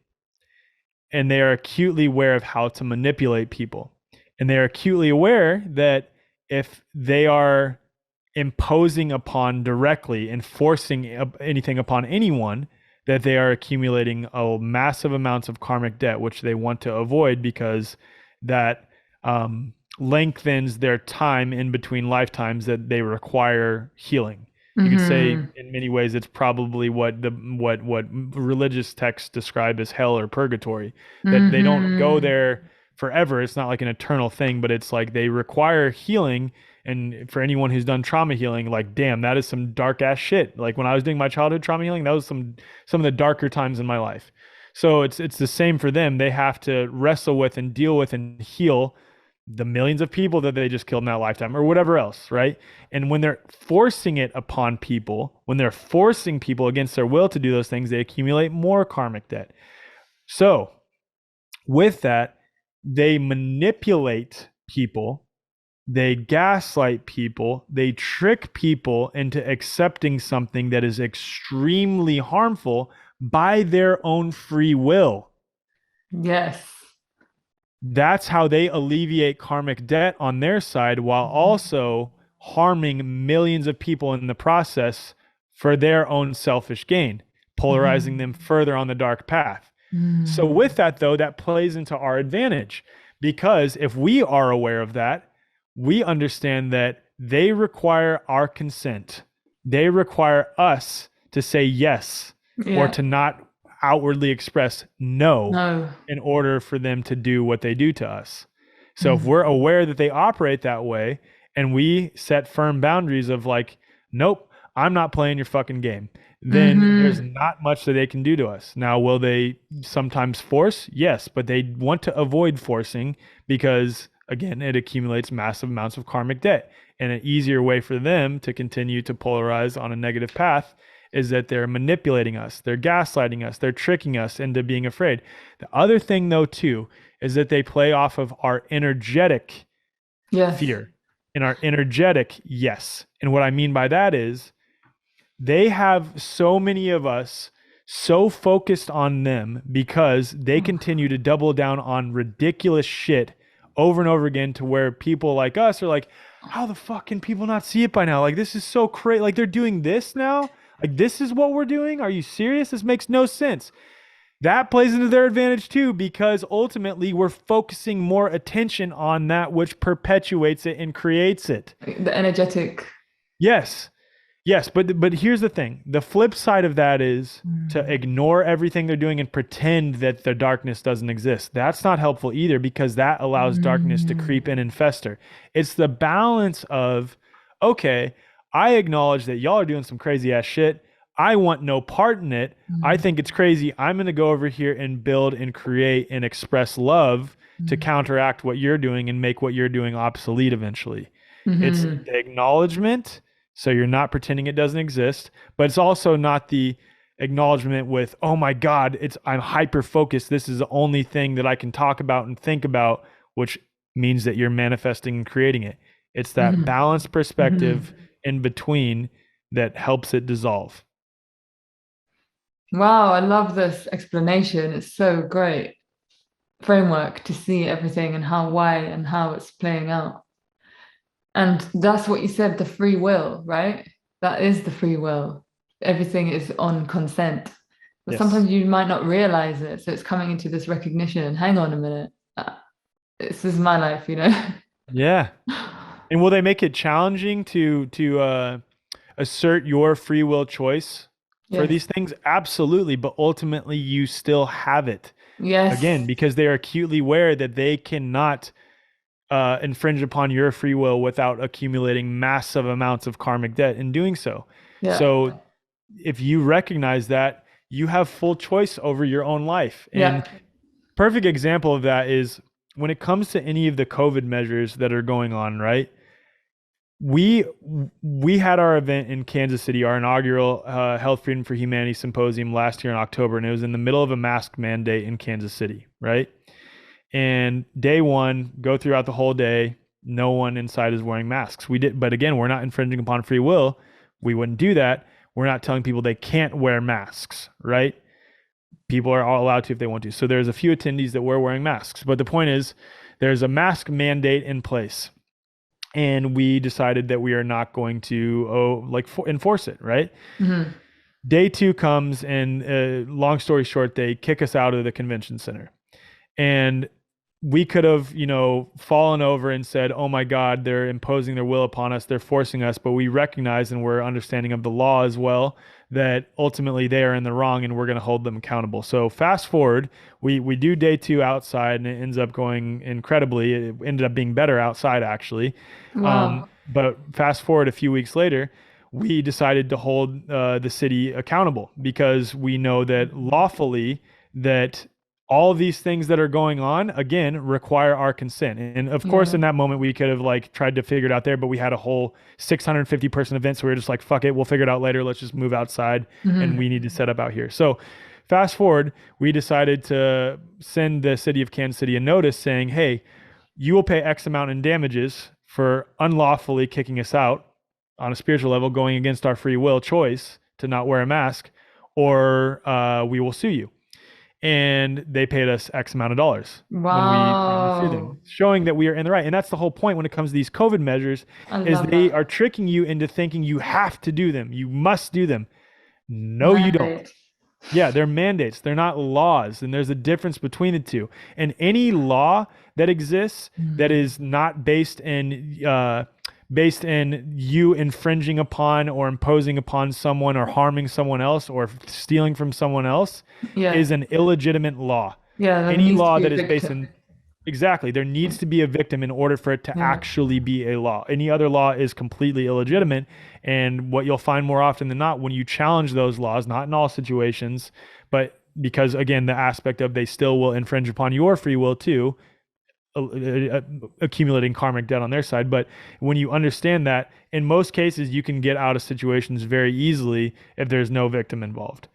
and they are acutely aware of how to manipulate people. And they are acutely aware that if they are imposing upon directly and forcing anything upon anyone, that they are accumulating massive amounts of karmic debt, which they want to avoid, because that lengthens their time in between lifetimes that they require healing. You could say in many ways it's probably what religious texts describe as hell or purgatory, that they don't go there forever. It's not like an eternal thing, but it's like they require healing. And for anyone who's done trauma healing, like, damn, that is some dark ass shit. Like, when I was doing my childhood trauma healing, that was some of the darker times in my life. So it's the same for them. They have to wrestle with and deal with and heal the millions of people that they just killed in that lifetime, or whatever else, right? And when they're forcing it upon people, when they're forcing people against their will to do those things, they accumulate more karmic debt. So with that, they manipulate people, they gaslight people, they trick people into accepting something that is extremely harmful by their own free will. yes. That's how they alleviate karmic debt on their side, while also harming millions of people in the process for their own selfish gain, polarizing them further on the dark path. So with that, though, that plays into our advantage, because if we are aware of that, we understand that they require our consent. They require us to say yes, or to not outwardly express no in order for them to do what they do to us. So if we're aware that they operate that way, and we set firm boundaries of like, nope, I'm not playing your fucking game, then there's not much that they can do to us. Now, will they sometimes force? Yes, but they want to avoid forcing, because again, it accumulates massive amounts of karmic debt. And an easier way for them to continue to polarize on a negative path is that they're manipulating us, they're gaslighting us, they're tricking us into being afraid. The other thing, though, too, is that they play off of our energetic fear and our energetic yes. And what I mean by that is, they have so many of us so focused on them, because they continue to double down on ridiculous shit over and over again, to where people like us are like, how the fuck can people not see it by now? Like, this is so crazy. Like, they're doing this now. Like, this is what we're doing? Are you serious? This makes no sense. That plays into their advantage too, because ultimately we're focusing more attention on that which perpetuates it and creates it. The energetic. Yes. Yes, but here's the thing. The flip side of that is to ignore everything they're doing and pretend that the darkness doesn't exist. That's not helpful either, because that allows darkness to creep in and fester. It's the balance of, okay, I acknowledge that y'all are doing some crazy ass shit. I want no part in it. I think it's crazy. I'm going to go over here and build and create and express love to counteract what you're doing and make what you're doing obsolete eventually. It's the acknowledgement, so you're not pretending it doesn't exist, but it's also not the acknowledgement with, oh my God, I'm hyper focused. This is the only thing that I can talk about and think about, which means that you're manifesting and creating it. It's that balanced perspective in between that helps it dissolve. Wow, I love this explanation. It's so great. Framework to see everything and why and how it's playing out. And that's what you said, the free will, right? That is the free will. Everything is on consent. But Yes. sometimes you might not realize it. So it's coming into this recognition. Hang on a minute. This is my life, you know? Yeah. And will they make it challenging to assert your free will choice for Yes. these things? Absolutely. But ultimately, you still have it. Yes. Again, because they are acutely aware that they cannot infringe upon your free will without accumulating massive amounts of karmic debt in doing so. Yeah. So if you recognize that, you have full choice over your own life. And perfect example of that is when it comes to any of the COVID measures that are going on, right? We had our event in Kansas City, our inaugural Health Freedom for Humanity Symposium last year in October, and it was in the middle of a mask mandate in Kansas City, right? And day one, go throughout the whole day, no one inside is wearing masks. But again, we're not infringing upon free will. We wouldn't do that. We're not telling people they can't wear masks, right? People are all allowed to if they want to. So there's a few attendees that were wearing masks. But the point is, there's a mask mandate in place. And we decided that we are not going to enforce it, right? Day two comes, and long story short, they kick us out of the convention center. And we could have, fallen over and said, oh my God, they're imposing their will upon us. They're forcing us. But we recognize, and we're understanding of the law as well, that ultimately they are in the wrong and we're going to hold them accountable. So fast forward, we do day two outside, and it ends up going incredibly. It ended up being better outside, actually. Wow. But fast forward a few weeks later, we decided to hold the city accountable, because we know that lawfully that all of these things that are going on, again, require our consent. And of course, in that moment, we could have tried to figure it out there, but we had a whole 650 person event. So we were just like, fuck it, we'll figure it out later. Let's just move outside and we need to set up out here. So fast forward, we decided to send the city of Kansas City a notice saying, hey, you will pay X amount in damages for unlawfully kicking us out on a spiritual level, going against our free will choice to not wear a mask, or we will sue you. And they paid us X amount of dollars when we sued them, showing that we are in the right. And that's the whole point when it comes to these COVID measures, is they are tricking you into thinking you have to do them. You must do them. No, you don't. Yeah, they're mandates. They're not laws. And there's a difference between the two. And any law that exists that is not based in you infringing upon or imposing upon someone or harming someone else or stealing from someone else is an illegitimate law. Any law that is based in, exactly, there needs to be a victim in order for it to actually be a law. Any other law is completely illegitimate. And what you'll find more often than not, when you challenge those laws, not in all situations, but because again, the aspect of they still will infringe upon your free will too, accumulating karmic debt on their side. But when you understand that, in most cases, you can get out of situations very easily if there's no victim involved.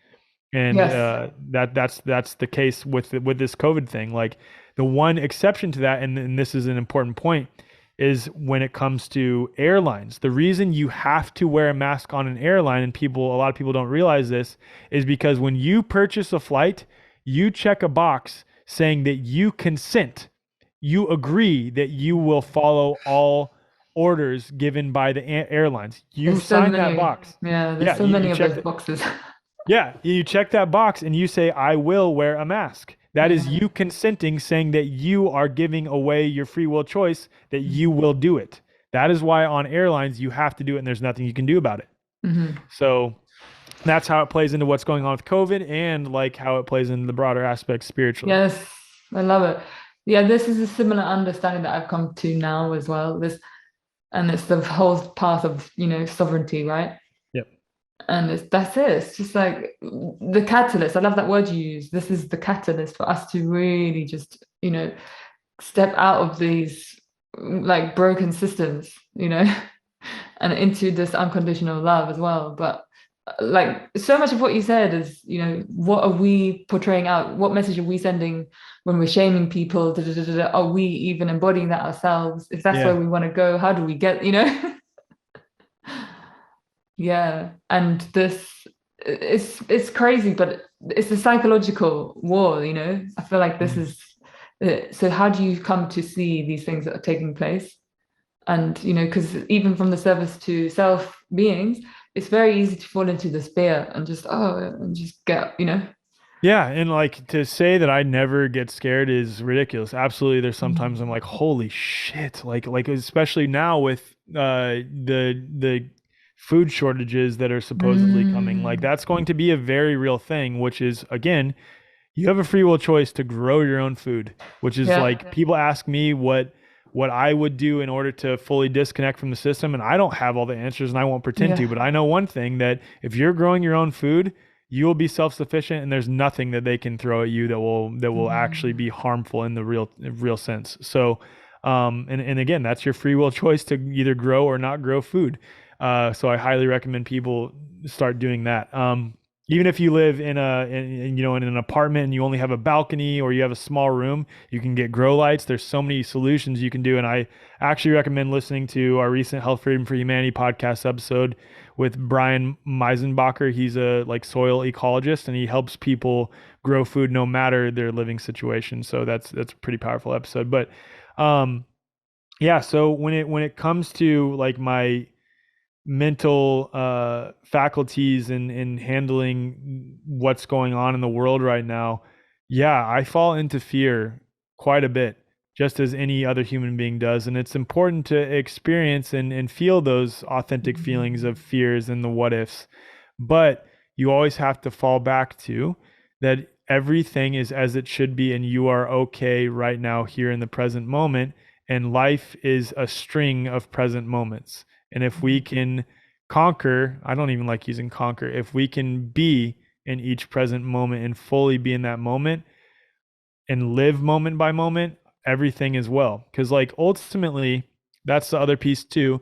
And that's the case with this COVID thing. Like, the one exception to that, and this is an important point, is when it comes to airlines. The reason you have to wear a mask on an airline, and a lot of people don't realize this, is because when you purchase a flight, you check a box saying that you consent. You agree that you will follow all orders given by the airlines. You There's so sign that many. box. Yeah, there's Yeah, so you many of check those that. boxes. Yeah, you check that box and you say, I will wear a mask. That is Yeah. you consenting, saying that you are giving away your free will choice, that you will do it. That is why on airlines you have to do it and there's nothing you can do about it. Mm-hmm. So that's how it plays into what's going on with COVID and like how it plays into the broader aspects spiritually. Yes, I love it. Yeah, this is a similar understanding that I've come to now as well. And it's the whole path of, sovereignty, right? Yep. And that's it. It's just like the catalyst. I love that word you use. This is the catalyst for us to really just, step out of these like broken systems, and into this unconditional love as well. But like so much of what you said is, what are we portraying out? What message are we sending when we're shaming people? Da, da, da, da, da. Are we even embodying that ourselves? If that's where Yeah. we want to go, how do we get, Yeah, and this it's crazy, but it's a psychological war, I feel like this Mm. is so how do you come to see these things that are taking place? And because even from the service to self beings, it's very easy to fall into despair and just get, Yeah, and like to say that I never get scared is ridiculous. Absolutely, there's sometimes I'm Mm. like, holy shit! Like especially now with the food shortages that are supposedly coming. Like Mm. that's going to be a very real thing, which is again, you have a free will choice to grow your own food, which is Yeah. like people ask me what I would do in order to fully disconnect from the system, and I don't have all the answers and I won't pretend to, Yeah. but I know one thing that if you're growing your own food, you will be self-sufficient and there's nothing that they can throw at you that will actually Mm. be harmful in the real sense. So and again, that's your free will choice to either grow or not grow food. So I highly recommend people start doing that. Even if you live in an apartment and you only have a balcony or you have a small room, you can get grow lights. There's so many solutions you can do, and I actually recommend listening to our recent Health Freedom for Humanity podcast episode with Brian Meisenbacher. He's a like soil ecologist and he helps people grow food no matter their living situation. So that's a pretty powerful episode. But um yeah, so when it comes to like my mental faculties and handling what's going on in the world right now, yeah, I fall into fear quite a bit, just as any other human being does. And it's important to experience and feel those authentic feelings of Mm. fears and the what ifs. But you always have to fall back to that everything is as it should be, and you are okay right now, here in the present moment. And life is a string of present moments. And if we can conquer, I don't even like using conquer, if we can be in each present moment and fully be in that moment and live moment by moment, everything is well. Because, like, ultimately, that's the other piece too.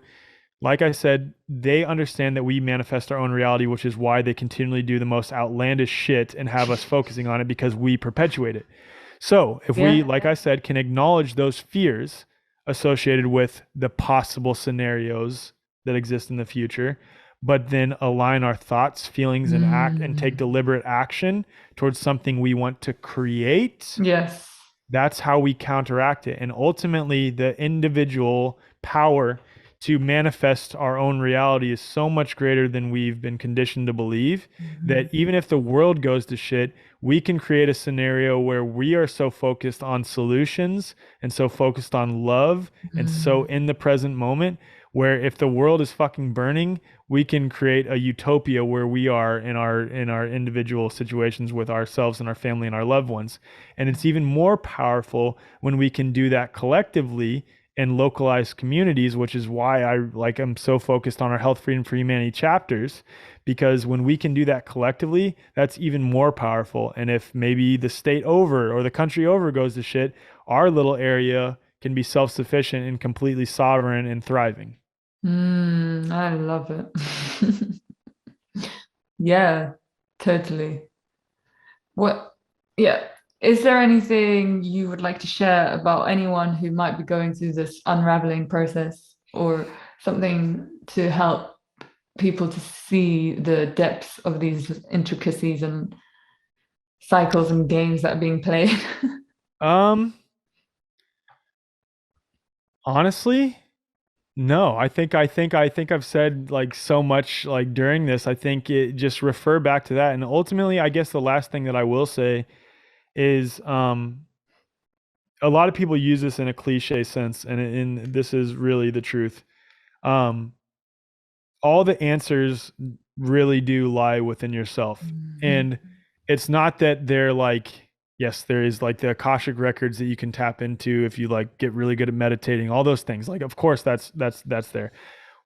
Like I said, they understand that we manifest our own reality, which is why they continually do the most outlandish shit and have us focusing on it because we perpetuate it. So, if we, Yeah. like I said, can acknowledge those fears associated with the possible scenarios that exist in the future, but then align our thoughts, feelings, and act and take Mm. deliberate action towards something we want to create, Yes. that's how we counteract it. And ultimately, the individual power to manifest our own reality is so much greater than we've been conditioned to believe, that Mhm. even if the world goes to shit, we can create a scenario where we are so focused on solutions and so focused on love and so Mm. in the present moment, where if the world is fucking burning, we can create a utopia where we are in our individual situations with ourselves and our family and our loved ones. And it's even more powerful when we can do that collectively in localized communities, which is why I'm so focused on our Health Freedom for Humanity chapters, because when we can do that collectively, that's even more powerful. And if maybe the state over or the country over goes to shit, our little area can be self-sufficient and completely sovereign and thriving. I love it. Yeah, totally. What, yeah. Is there anything you would like to share about anyone who might be going through this unraveling process or something to help people to see the depths of these intricacies and cycles and games that are being played? Um, Honestly, No, I think I've said like so much like during this. I think it just refer back to that. And ultimately, I guess the last thing that I will say is a lot of people use this in a cliche sense, and this is really the truth. Um, all the answers really do lie within yourself. Mhm. And it's not that they're like, yes, there is like the Akashic records that you can tap into if you like get really good at meditating, all those things. Like, of course, that's there.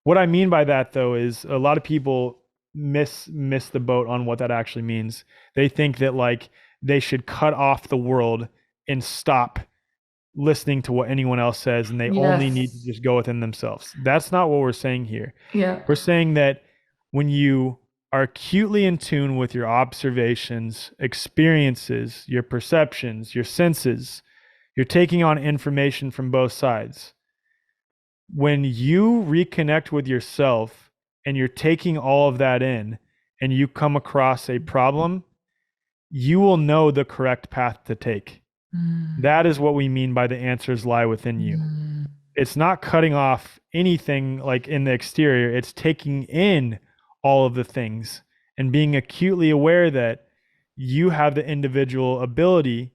What I mean by that though is a lot of people miss the boat on what that actually means. They think that like they should cut off the world and stop listening to what anyone else says and they only need to Yes. just go within themselves. That's not what we're saying here. Yeah. We're saying that when you are acutely in tune with your observations, experiences, your perceptions, your senses, you're taking on information from both sides. When you reconnect with yourself and you're taking all of that in and you come across a problem, you will know the correct path to take. Mm. That is what we mean by the answers lie within you. Mm. It's not cutting off anything like in the exterior, it's taking in all of the things and being acutely aware that you have the individual ability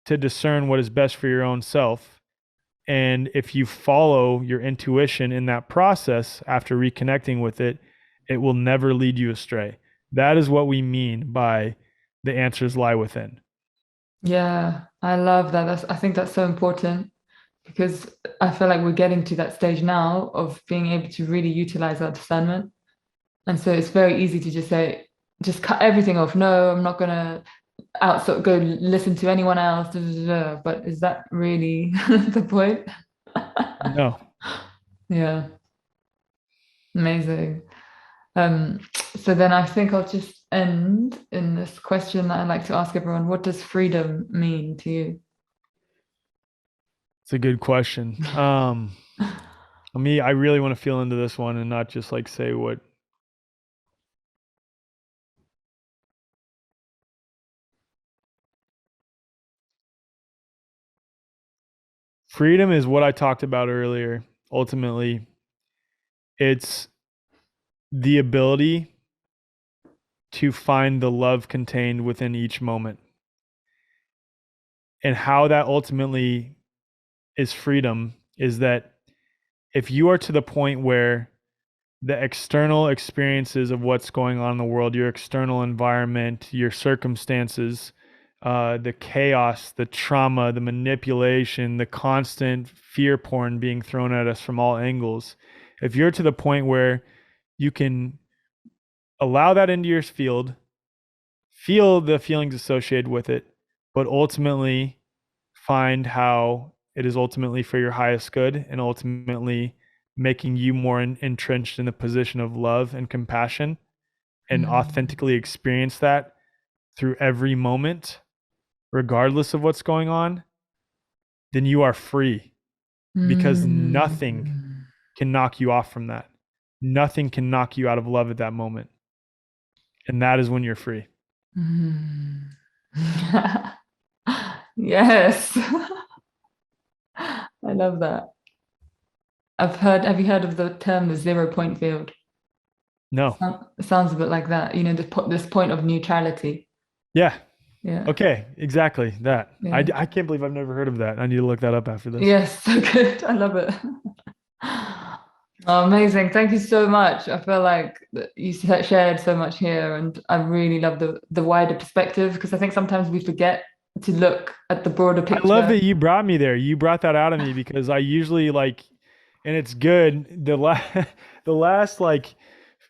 to discern what is best for your own self. And if you follow your intuition in that process after reconnecting with it, it will never lead you astray. That is what we mean by the answers lie within. Yeah, I love that. I think that's so important because I feel like we're getting to that stage now of being able to really utilize our discernment. And so it's very easy to just say, just cut everything off. No, I'm not gonna go listen to anyone else. Da, da, da. But is that really the point? No. Yeah, amazing. Um, so then I think I'll just end in this question that I like to ask everyone. What does freedom mean to you? It's a good question. I really want to feel into this one and not just like say what freedom is what I talked about earlier. Ultimately, it's the ability to find the love contained within each moment. And how that ultimately is freedom is that if you are to the point where the external experiences of what's going on in the world, your external environment, your circumstances, the chaos, the trauma, the manipulation, the constant fear porn being thrown at us from all angles. If you're to the point where you can allow that into your field, feel the feelings associated with it, but ultimately find how it is ultimately for your highest good and ultimately making you more entrenched in the position of love and compassion and Mm, authentically experience that through every moment, regardless of what's going on, then you are free because nothing mm, can knock you off from that. Nothing can knock you out of love at that moment. And that is when you're free. mm. Yes, I love that. Have you heard of the term the 0 point field? No. It sounds a bit like that, this point of neutrality. Yeah. Yeah, Okay. Exactly. That. yeah. I can't believe I've never heard of that. I need to look that up after this. Yes, so good. I love it. Oh, amazing. Thank you so much. I feel like you shared so much here, and I really love the wider perspective because I think sometimes we forget to look at the broader I love picture. that you brought me there. You brought that out of me because I usually like, and it's good. The last like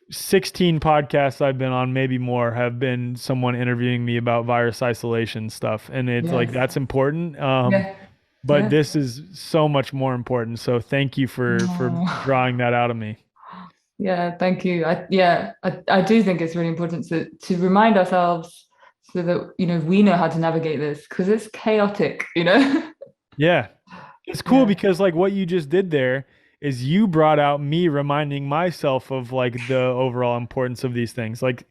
16 podcasts I've been on, maybe more, have been someone interviewing me about virus isolation stuff, and it's like Yes. that's important. Yeah. But Yeah. this is so much more important. So thank you for Oh. drawing that out of me. Yeah, thank you. I do think it's really important to remind ourselves so that we know how to navigate this because it's chaotic. Yeah, it's cool Yeah. because like what you just did there is you brought out me reminding myself of like the overall importance of these things. Like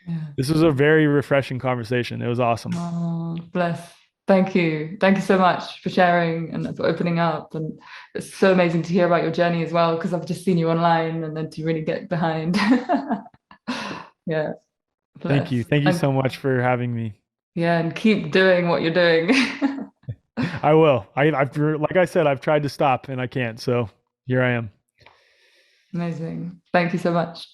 Yeah. this was a very refreshing conversation. It was awesome. Oh, bless. Thank you. Thank you so much for sharing and for opening up. And it's so amazing to hear about your journey as well, because I've just seen you online and then to really get behind. Yeah, Thank you. bless. Thank you And so much for having me. yeah, and keep doing what you're doing. I will. I've like I said, I've tried to stop and I can't. So here I am. Amazing. Thank you so much.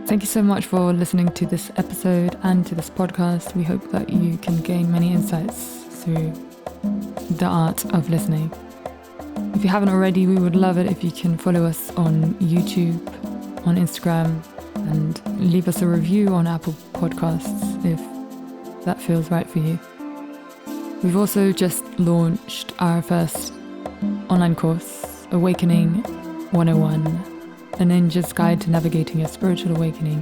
Thank you so much for listening to this episode and to this podcast. We hope that you can gain many insights through the art of listening. If you haven't already, we would love it if you can follow us on YouTube, on Instagram, and leave us a review on Apple Podcasts if that feels right for you. We've also just launched our first online course, Awakening 101. A Ninja's Guide to Navigating Your Spiritual Awakening,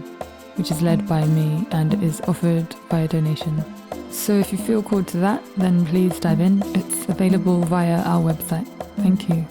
which is led by me and is offered via donation. So if you feel called to that, then please dive in. It's available via our website. Thank you.